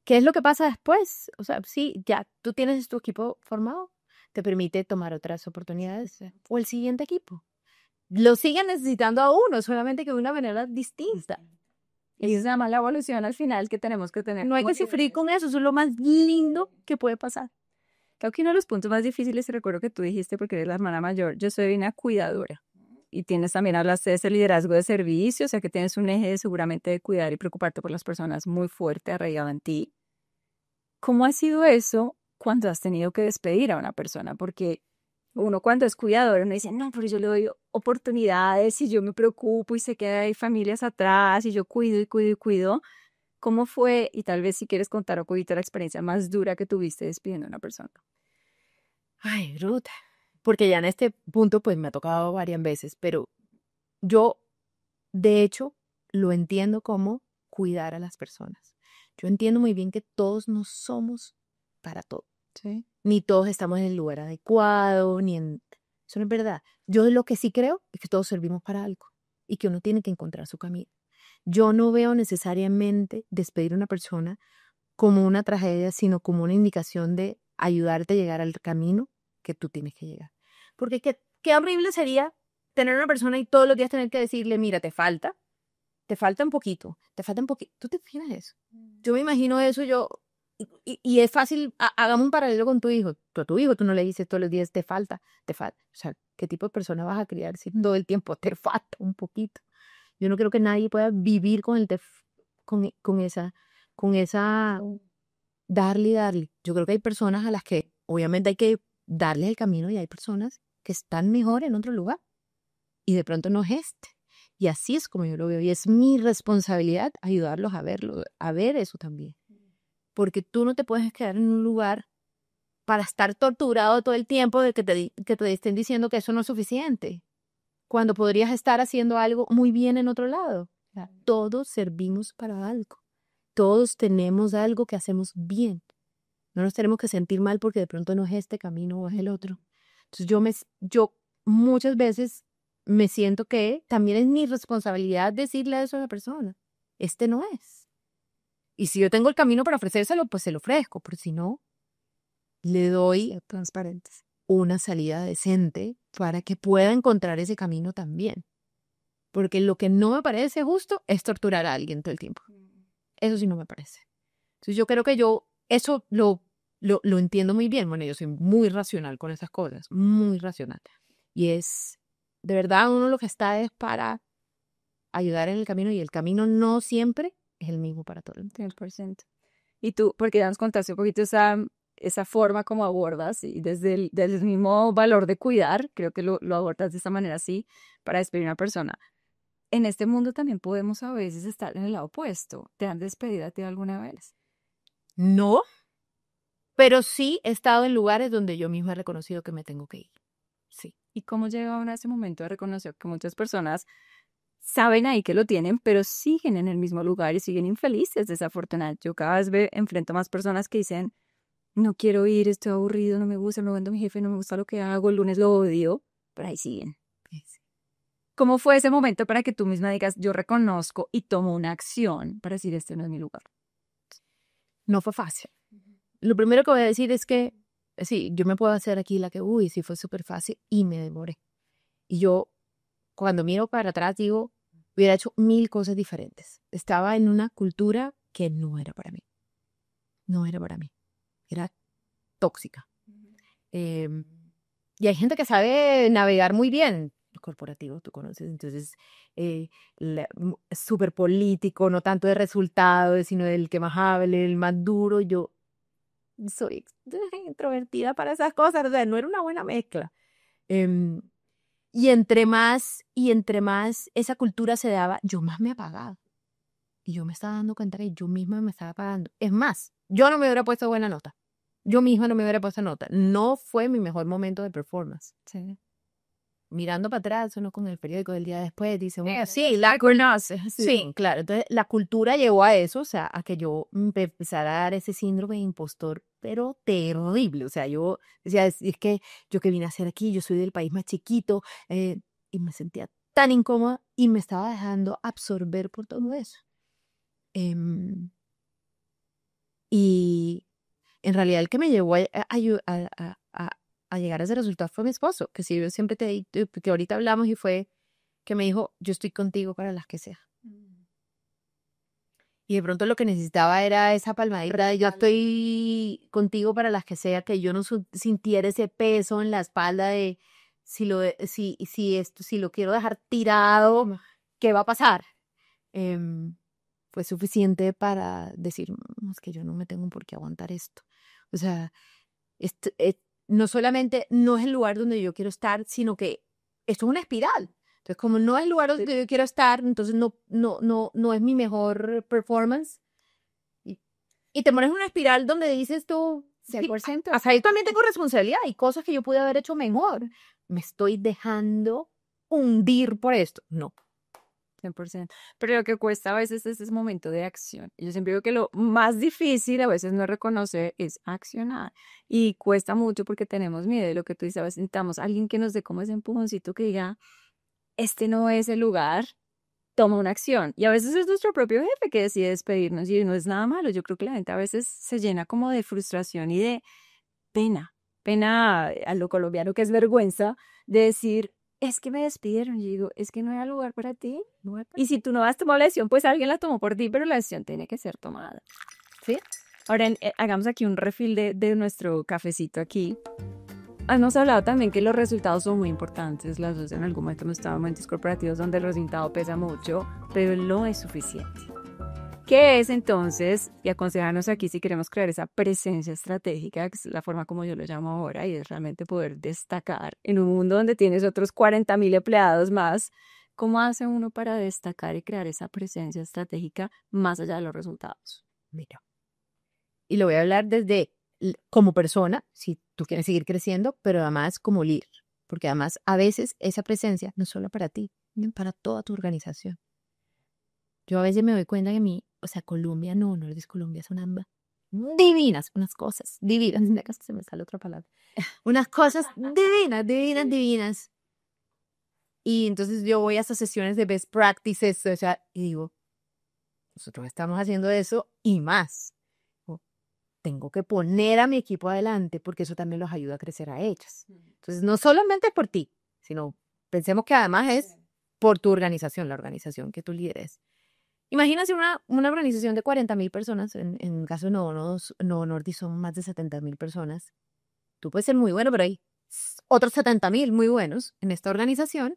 ¿qué es lo que pasa después? O sea, sí, ya tú tienes tu equipo formado, te permite tomar otras oportunidades. O el siguiente equipo. Lo siguen necesitando a uno, solamente que de una manera distinta. Y esa mala evolución al final que tenemos que tener. No hay que sufrir con eso, eso es lo más lindo que puede pasar. Creo que uno de los puntos más difíciles, y recuerdo que tú dijiste, porque eres la hermana mayor, yo soy una cuidadora. Y tienes también, hablaste de ese liderazgo de servicio, o sea que tienes un eje seguramente de cuidar y preocuparte por las personas muy fuerte, arraigado en ti. ¿Cómo ha sido eso cuando has tenido que despedir a una persona? Porque uno cuando es cuidador, uno dice, no, pero yo le doy oportunidades y yo me preocupo y sé que hay familias atrás y yo cuido y cuido y cuido. ¿Cómo fue? Y tal vez si quieres contar un poquito la experiencia más dura que tuviste despidiendo a una persona. Ay, bruta. Porque ya en este punto pues me ha tocado varias veces, pero yo de hecho lo entiendo como cuidar a las personas. Yo entiendo muy bien que todos no somos para todo. Sí. Ni todos estamos en el lugar adecuado, ni en... Eso no es verdad. Yo lo que sí creo es que todos servimos para algo y que uno tiene que encontrar su camino. Yo no veo necesariamente despedir a una persona como una tragedia, sino como una indicación de ayudarte a llegar al camino que tú tienes que llegar. Porque qué horrible sería tener una persona y todos los días tener que decirle, mira, te falta un poquito, te falta un poquito. ¿Tú te imaginas eso? Yo me imagino eso, y es fácil, hagamos un paralelo con tu hijo. Tú a tu hijo, tú no le dices todos los días, te falta. O sea, ¿qué tipo de persona vas a criar si todo el tiempo te falta un poquito? Yo no creo que nadie pueda vivir con esa darle y darle. Yo creo que hay personas a las que obviamente hay que darle el camino y hay personas que están mejor en otro lugar y de pronto no es este. Y así es como yo lo veo y es mi responsabilidad ayudarlos a verlo, a ver eso también. Porque tú no te puedes quedar en un lugar para estar torturado todo el tiempo de que te estén diciendo que eso no es suficiente, cuando podrías estar haciendo algo muy bien en otro lado. O sea, todos servimos para algo. Todos tenemos algo que hacemos bien. No nos tenemos que sentir mal porque de pronto no es este camino o es el otro. Entonces yo muchas veces me siento que también es mi responsabilidad decirle eso a la persona. Este no es. Y si yo tengo el camino para ofrecérselo, pues se lo ofrezco. Pero si no, le doy Transparentes. una salida decente para que pueda encontrar ese camino también. Porque lo que no me parece justo es torturar a alguien todo el tiempo. Eso sí no me parece. Entonces yo creo que yo eso lo entiendo muy bien. Bueno, yo soy muy racional con esas cosas, muy racional. Y de verdad, uno lo que está es para ayudar en el camino y el camino no siempre es el mismo para todo el mundo. 100%. Y tú, porque ya nos contaste un poquito esa esa forma como abordas y desde el mismo valor de cuidar, creo que lo abordas de esta manera así para despedir a una persona. En este mundo también podemos a veces estar en el lado opuesto. ¿Te han despedido a ti alguna vez? No, pero sí he estado en lugares donde yo misma he reconocido que me tengo que ir. Sí. ¿Y cómo llega uno a ese momento de reconocer que muchas personas saben ahí que lo tienen, pero siguen en el mismo lugar y siguen infelices, desafortunadamente? Yo cada vez enfrento más personas que dicen, no quiero ir, estoy aburrido, no me gusta, me aguanto a mi jefe, no me gusta lo que hago, el lunes lo odio, pero ahí siguen. Sí. ¿Cómo fue ese momento para que tú misma digas, yo reconozco y tomo una acción para decir, este no es mi lugar? No fue fácil. Lo primero que voy a decir es que, sí, yo me puedo hacer aquí la que, uy, sí fue súper fácil y me demoré. Y yo, cuando miro para atrás, digo, hubiera hecho 1000 cosas diferentes. Estaba en una cultura que no era para mí. No era para mí. Era tóxica. Y hay gente que sabe navegar muy bien. Los corporativos, tú conoces, entonces, es súper político, no tanto de resultados, sino del que más hable, el más duro. Yo soy introvertida para esas cosas, o sea, no era una buena mezcla. Em, y entre más esa cultura se daba, yo más me apagaba. Y yo me estaba dando cuenta que yo misma me estaba apagando. Es más, yo no me hubiera puesto buena nota. Yo misma no me hubiera puesto nota. No fue mi mejor momento de performance. Sí. Mirando para atrás, uno con el periódico del día después, dice, bueno, Sí, la conoces. sí, claro. Entonces, la cultura llevó a eso, o sea, a que yo empezara a dar ese síndrome de impostor, pero terrible. O sea, yo decía, es que yo que vine a hacer aquí, yo soy del país más chiquito, y me sentía tan incómoda y me estaba dejando absorber por todo eso. Em, y en realidad el que me llevó a llegar a ese resultado fue mi esposo, que sí, yo siempre te digo, que ahorita hablamos y fue que me dijo, yo estoy contigo para las que sea. Y de pronto lo que necesitaba era esa palmadita de yo estoy contigo para las que sea, que yo no sintiera ese peso en la espalda de si lo quiero dejar tirado, ¿qué va a pasar? Em, Fue suficiente para decir, es que yo no me tengo por qué aguantar esto. O sea, no solamente no es el lugar donde yo quiero estar, sino que esto es una espiral. Entonces, como no es el lugar donde yo quiero estar, entonces no es mi mejor performance. Y te pones en una espiral donde dices tú, 100%. hasta ahí también tengo responsabilidad y cosas que yo pude haber hecho mejor. Me estoy dejando hundir por esto. No. 100%. Pero lo que cuesta a veces es ese momento de acción. Yo siempre digo que lo más difícil a veces no es reconocer, es accionar. Y cuesta mucho porque tenemos miedo de lo que tú dices. A veces necesitamos a alguien que nos dé como ese empujoncito que diga, este no es el lugar, toma una acción. Y a veces es nuestro propio jefe que decide despedirnos y no es nada malo. Yo creo que la gente a veces se llena como de frustración y de pena. Pena a lo colombiano que es vergüenza de decir, es que me despidieron. Y digo, es que no era lugar para ti. Y si tú no has tomado la decisión, pues alguien la tomó por ti, pero la decisión tiene que ser tomada. ¿Sí? Ahora hagamos aquí un refill de nuestro cafecito aquí. Hemos hablado también que los resultados son muy importantes. Las dos en algún momento hemos estado en momentos corporativos donde el resultado pesa mucho, pero no es suficiente. ¿Qué es entonces? Y aconsejarnos aquí si queremos crear esa presencia estratégica, que es la forma como yo lo llamo ahora, y es realmente poder destacar en un mundo donde tienes otros 40.000 empleados más. ¿Cómo hace uno para destacar y crear esa presencia estratégica más allá de los resultados? Mira. Y lo voy a hablar desde como persona, si tú quieres seguir creciendo, pero además como líder. Porque además a veces esa presencia no es solo para ti, sino para toda tu organización. Yo a veces me doy cuenta que o sea, Colombia no es Colombia, son ambas divinas, unas cosas divinas, en casi se me sale otra palabra, unas cosas divinas, divinas, divinas. Y entonces yo voy a esas sesiones de best practices, o sea, y digo, nosotros estamos haciendo eso y más. Tengo que poner a mi equipo adelante porque eso también los ayuda a crecer a ellos. Entonces, no solamente es por ti, sino pensemos que además es por tu organización, la organización que tú lideres. Imagínate una organización de 40.000 personas, en caso de no Nordi son más de 70.000 personas. Tú puedes ser muy bueno, pero hay otros 70.000 muy buenos en esta organización.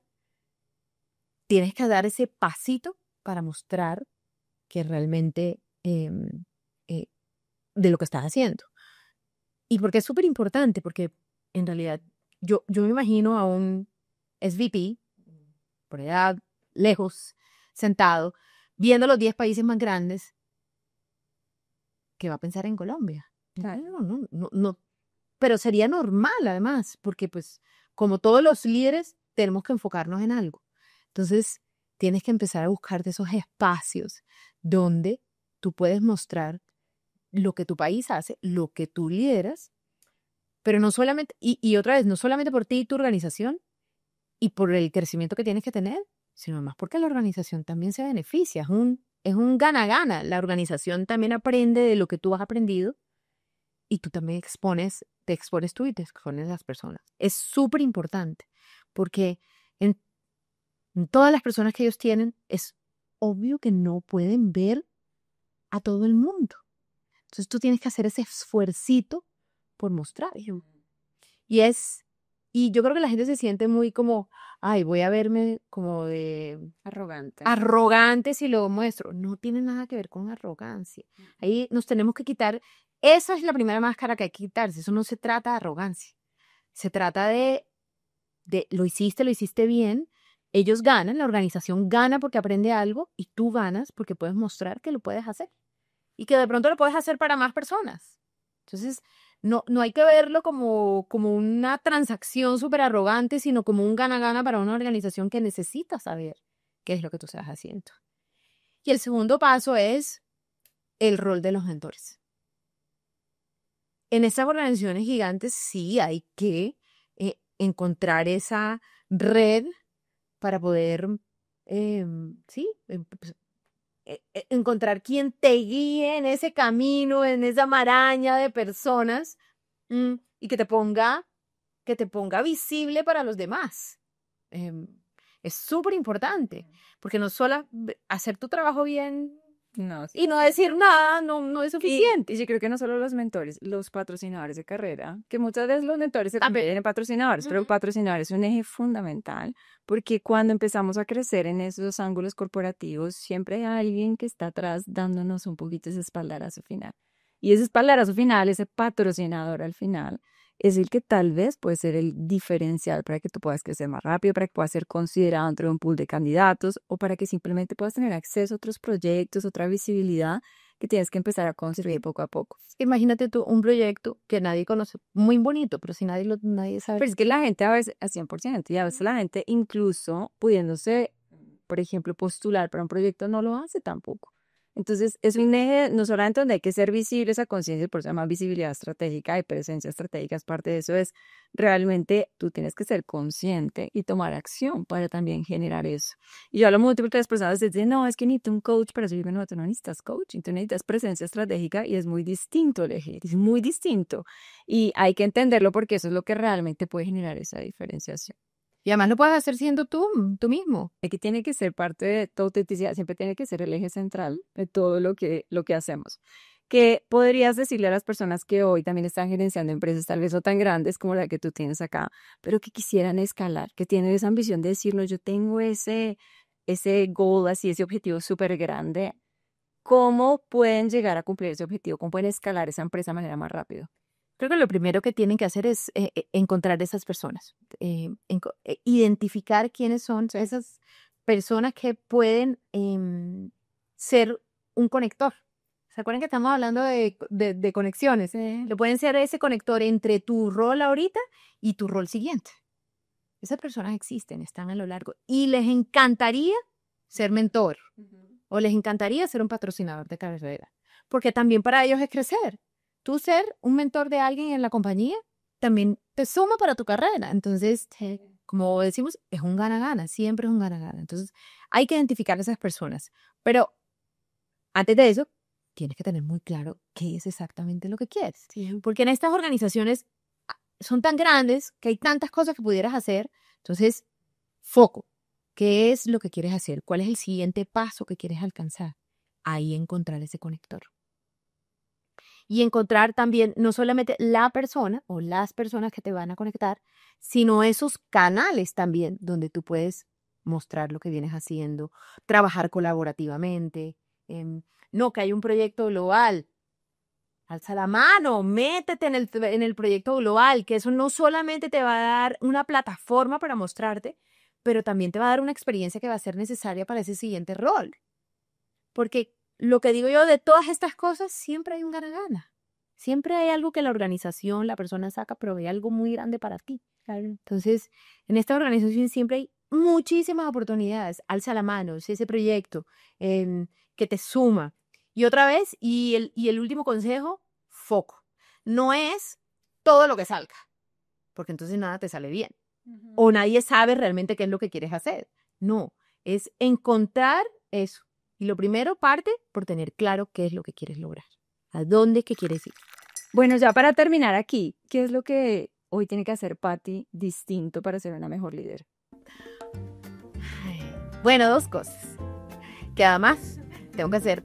Tienes que dar ese pasito para mostrar que realmente de lo que estás haciendo. Y porque es súper importante, porque en realidad yo me imagino a un SVP, por allá lejos, sentado, viendo los 10 países más grandes, que va a pensar en Colombia. No. Pero sería normal además, porque pues como todos los líderes tenemos que enfocarnos en algo. Entonces tienes que empezar a buscarte esos espacios donde tú puedes mostrar lo que tu país hace, lo que tú lideras, pero no solamente, y otra vez, no solamente por ti y tu organización y por el crecimiento que tienes que tener, sino más porque la organización también se beneficia. Es un gana-gana. La organización también aprende de lo que tú has aprendido y tú también te expones tú y te expones las personas. Es súper importante porque en, en todas las personas que ellos tienen es obvio que no pueden ver a todo el mundo. Entonces tú tienes que hacer ese esfuercito por mostrar. Y yo creo que la gente se siente muy como, ay, voy a verme como de Arrogante. arrogante si lo muestro. No tiene nada que ver con arrogancia. Ahí nos tenemos que quitar, esa es la primera máscara que hay que quitarse. Eso no se trata de arrogancia. Se trata de lo hiciste bien. Ellos ganan, la organización gana porque aprende algo y tú ganas porque puedes mostrar que lo puedes hacer y que de pronto lo puedes hacer para más personas. Entonces, no hay que verlo como una transacción súper arrogante, sino como un gana-gana para una organización que necesita saber qué es lo que tú estás haciendo. Y el segundo paso es el rol de los mentores. En estas organizaciones gigantes sí hay que encontrar esa red para poder, sí, pues, encontrar quien te guíe en ese camino, en esa maraña de personas, y que te ponga visible para los demás. Em, es súper importante, porque no solo hacer tu trabajo bien No, sí. y no decir nada no es suficiente. Y yo creo que no solo los mentores, los patrocinadores de carrera, que muchas veces los mentores se También. convierten en patrocinadores, pero el patrocinador es un eje fundamental, porque cuando empezamos a crecer en esos ángulos corporativos, siempre hay alguien que está atrás dándonos un poquito ese espaldarazo final. Y ese espaldarazo final, ese patrocinador al final, es el que tal vez puede ser el diferencial para que tú puedas crecer más rápido, para que puedas ser considerado dentro de un pool de candidatos o para que simplemente puedas tener acceso a otros proyectos, otra visibilidad que tienes que empezar a construir poco a poco. Imagínate tú un proyecto que nadie conoce, muy bonito, pero si nadie sabe. Pero es que la gente a veces, a 100%, y a veces la gente incluso pudiéndose, por ejemplo, postular para un proyecto no lo hace tampoco. Entonces, es un eje no solamente donde hay que ser visible esa conciencia, por eso se llama visibilidad estratégica y presencia estratégica, es parte de eso, es realmente tú tienes que ser consciente y tomar acción para también generar eso. Y yo hablo mucho porque las personas dicen, no, es que necesito un coach para eso. Yo digo, no, tú no necesitas coaching, tú necesitas presencia estratégica y es muy distinto elegir, es muy distinto. Y hay que entenderlo porque eso es lo que realmente puede generar esa diferenciación. Y además lo puedes hacer siendo tú mismo. Aquí tiene que ser parte de tu autenticidad, siempre tiene que ser el eje central de todo lo que hacemos. ¿Qué podrías decirle a las personas que hoy también están gerenciando empresas, tal vez no tan grandes como la que tú tienes acá, pero que quisieran escalar, que tienen esa ambición de decirnos, yo tengo ese goal, así, ese objetivo súper grande? ¿Cómo pueden llegar a cumplir ese objetivo? ¿Cómo pueden escalar esa empresa de manera más rápido? Creo que lo primero que tienen que hacer es encontrar esas personas, identificar quiénes son esas personas que pueden ser un conector. ¿Se acuerdan que estamos hablando de conexiones? Lo pueden ser ese conector entre tu rol ahorita y tu rol siguiente. Esas personas existen, están a lo largo y les encantaría ser mentor o les encantaría ser un patrocinador de carrera, porque también para ellos es crecer. Tú ser un mentor de alguien en la compañía también te suma para tu carrera. Entonces, como decimos, es un gana-gana, siempre es un gana-gana. Entonces, hay que identificar a esas personas. Pero antes de eso, tienes que tener muy claro qué es exactamente lo que quieres. Porque en estas organizaciones son tan grandes que hay tantas cosas que pudieras hacer. Entonces, foco. ¿Qué es lo que quieres hacer? ¿Cuál es el siguiente paso que quieres alcanzar? Ahí encontrar ese conector. Y encontrar también no solamente la persona o las personas que te van a conectar, sino esos canales también donde tú puedes mostrar lo que vienes haciendo, trabajar colaborativamente. No, que hay un proyecto global. alza la mano, métete en el proyecto global, que eso no solamente te va a dar una plataforma para mostrarte, pero también te va a dar una experiencia que va a ser necesaria para ese siguiente rol. Porque lo que digo yo de todas estas cosas, siempre hay un gana-gana. Siempre hay algo que la organización, la persona saca, pero hay algo muy grande para ti. Claro. Entonces, en esta organización siempre hay muchísimas oportunidades. Alza la mano, si ese proyecto que te suma. Y otra vez, y el último consejo, foco. No es todo lo que salga, porque entonces nada te sale bien. O nadie sabe realmente qué es lo que quieres hacer. No, es encontrar eso. Y lo primero parte por tener claro qué es lo que quieres lograr. ¿A dónde es que quieres ir? Bueno, ya para terminar aquí, ¿qué es lo que hoy tiene que hacer Patty distinto para ser una mejor líder? Bueno, 2 cosas. Que además tengo que hacer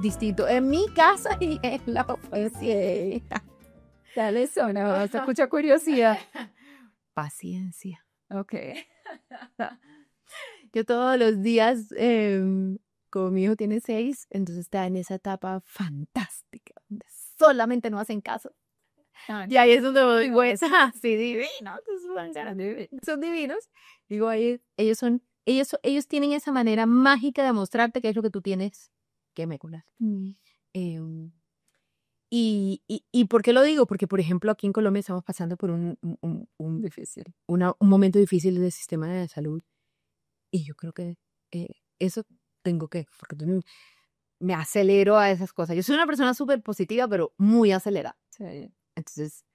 distinto en mi casa y en la oficina. Dale zona, se escucha curiosidad. Paciencia. Ok. Yo todos los días, como mi hijo tiene 6, entonces está en esa etapa fantástica, donde solamente no hacen caso. Y ahí es donde me digo, sí, divinos, son divinos. Digo, ahí, ellos tienen esa manera mágica de mostrarte qué es lo que tú tienes que mejorar. ¿Y por qué lo digo? Porque, por ejemplo, aquí en Colombia estamos pasando por un momento difícil del sistema de salud. Y yo creo que eso porque me acelero a esas cosas. Yo soy una persona súper positiva, pero muy acelerada. Sí. Entonces,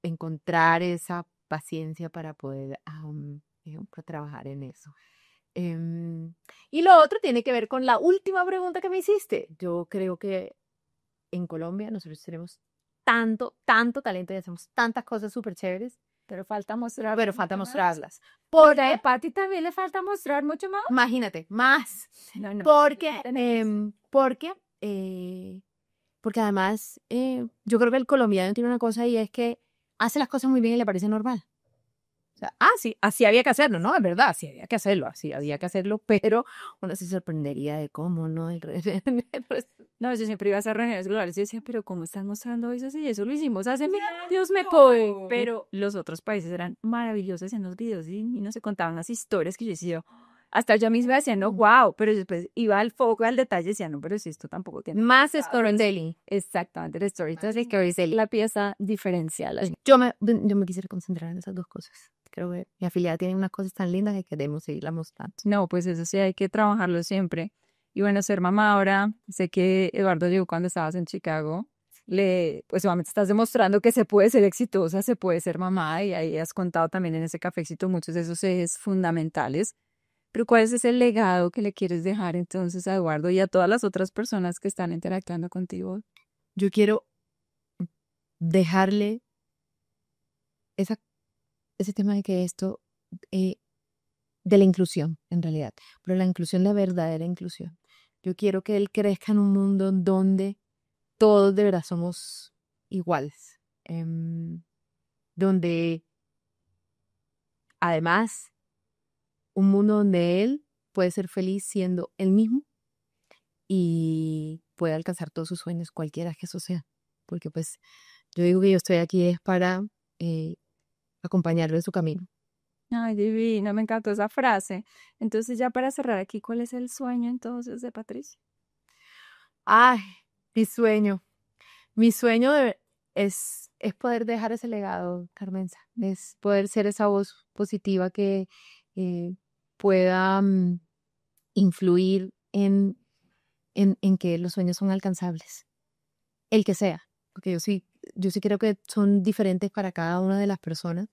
encontrar esa paciencia para poder trabajar en eso. Y lo otro tiene que ver con la última pregunta que me hiciste. Yo creo que en Colombia nosotros tenemos tanto talento y hacemos tantas cosas súper chéveres. Pero falta mostrar. Pero falta mostrarlas. Porque a Patty también le falta mostrar mucho más. Imagínate, más. No. Porque además yo creo que el colombiano tiene una cosa y es que hace las cosas muy bien y le parece normal. O sea, sí, así había que hacerlo, ¿no? Es verdad, así había que hacerlo, pero uno se sorprendería de cómo, ¿no? No, yo siempre iba a hacer reuniones globales y decía, pero ¿cómo están mostrando eso? Si eso lo hicimos hace mil años, me puede. Pero los otros países eran maravillosos en los videos y no se contaban las historias que yo decía, hasta yo misma decía, no, wow, pero después iba al foco, al detalle y decía, no, pero si esto tampoco tiene. Más storytelling. Exactamente, el storytelling. La pieza diferencial. Yo me quisiera concentrar en esas 2 cosas. Creo que mi afiliada tiene unas cosas tan lindas que queremos seguirla mostrando. No, pues eso sí, hay que trabajarlo siempre. Y bueno, ser mamá ahora, sé que Eduardo llegó cuando estabas en Chicago, pues obviamente estás demostrando que se puede ser exitosa, se puede ser mamá, y ahí has contado también en ese cafecito muchos de esos ejes fundamentales. Pero ¿cuál es ese legado que le quieres dejar entonces a Eduardo y a todas las otras personas que están interactuando contigo? Yo quiero dejarle ese tema de que esto, de la inclusión, en realidad, pero la inclusión, la verdadera inclusión. Yo quiero que él crezca en un mundo donde todos de verdad somos iguales, donde además un mundo donde él puede ser feliz siendo él mismo y puede alcanzar todos sus sueños, cualquiera que eso sea, porque pues yo digo que yo estoy aquí es para acompañarlo en su camino. Ay, divino, me encantó esa frase. Entonces, ya para cerrar aquí, ¿cuál es el sueño entonces de Patricia? Ay, mi sueño. Mi sueño es poder dejar ese legado, Carmenza. Es poder ser esa voz positiva que pueda influir en que los sueños son alcanzables. El que sea. Porque yo sí creo que son diferentes para cada una de las personas.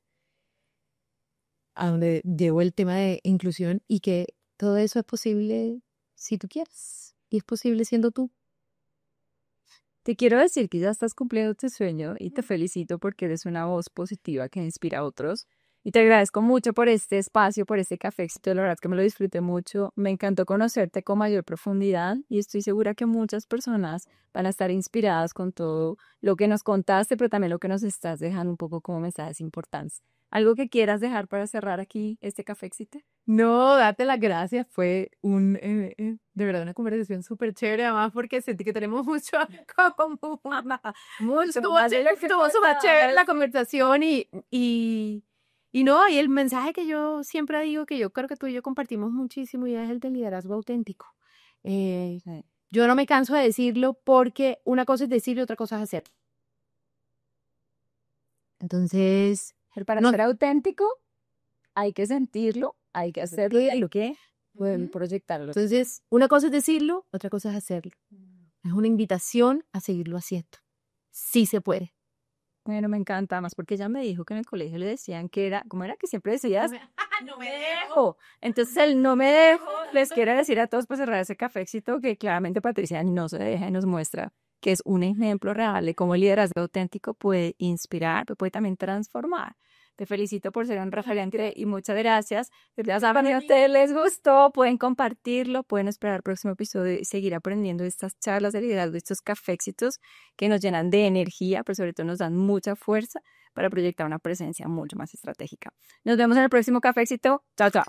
A donde llevo el tema de inclusión y que todo eso es posible si tú quieres. Y es posible siendo tú. Te quiero decir que ya estás cumpliendo tu sueño y te felicito porque eres una voz positiva que inspira a otros. Y te agradezco mucho por este espacio, por este cafecito. La verdad es que me lo disfruté mucho. Me encantó conocerte con mayor profundidad y estoy segura que muchas personas van a estar inspiradas con todo lo que nos contaste, pero también lo que nos estás dejando un poco como mensajes importantes. ¿Algo que quieras dejar para cerrar aquí este cafecito? No, date las gracias. Fue de verdad una conversación súper chévere, además porque sentí que tenemos mucho en común. Mucho Estuvo, más de lo que estuvo súper chévere la pensabas. conversación y no, y el mensaje que yo siempre digo, que yo creo que tú y yo compartimos muchísimo, y es el del liderazgo auténtico. Eh, Sí. yo no me canso de decirlo porque una cosa es decirlo y otra cosa es hacer. Entonces, Pero para no, ser auténtico hay que sentirlo, hay que hacerlo y hay que Ujú. proyectarlo. Entonces, una cosa es decirlo, otra cosa es hacerlo. Es una invitación a seguirlo haciendo. Sí se puede. Bueno, me encanta más porque ella me dijo que en el colegio le decían que era, ¿cómo era que siempre decías? No me dejo. Entonces el no me dejo, les quiero decir a todos para cerrar ese cafecito que claramente Patricia no se deja y nos muestra que es un ejemplo real de cómo el liderazgo auténtico puede inspirar, pero puede también transformar. Te felicito por ser un referente y muchas gracias. Ya saben, si a ustedes les gustó, pueden compartirlo, pueden esperar el próximo episodio y seguir aprendiendo de estas charlas de liderazgo, de estos caféxitos que nos llenan de energía, pero sobre todo nos dan mucha fuerza para proyectar una presencia mucho más estratégica. Nos vemos en el próximo caféxito. Chao, chao.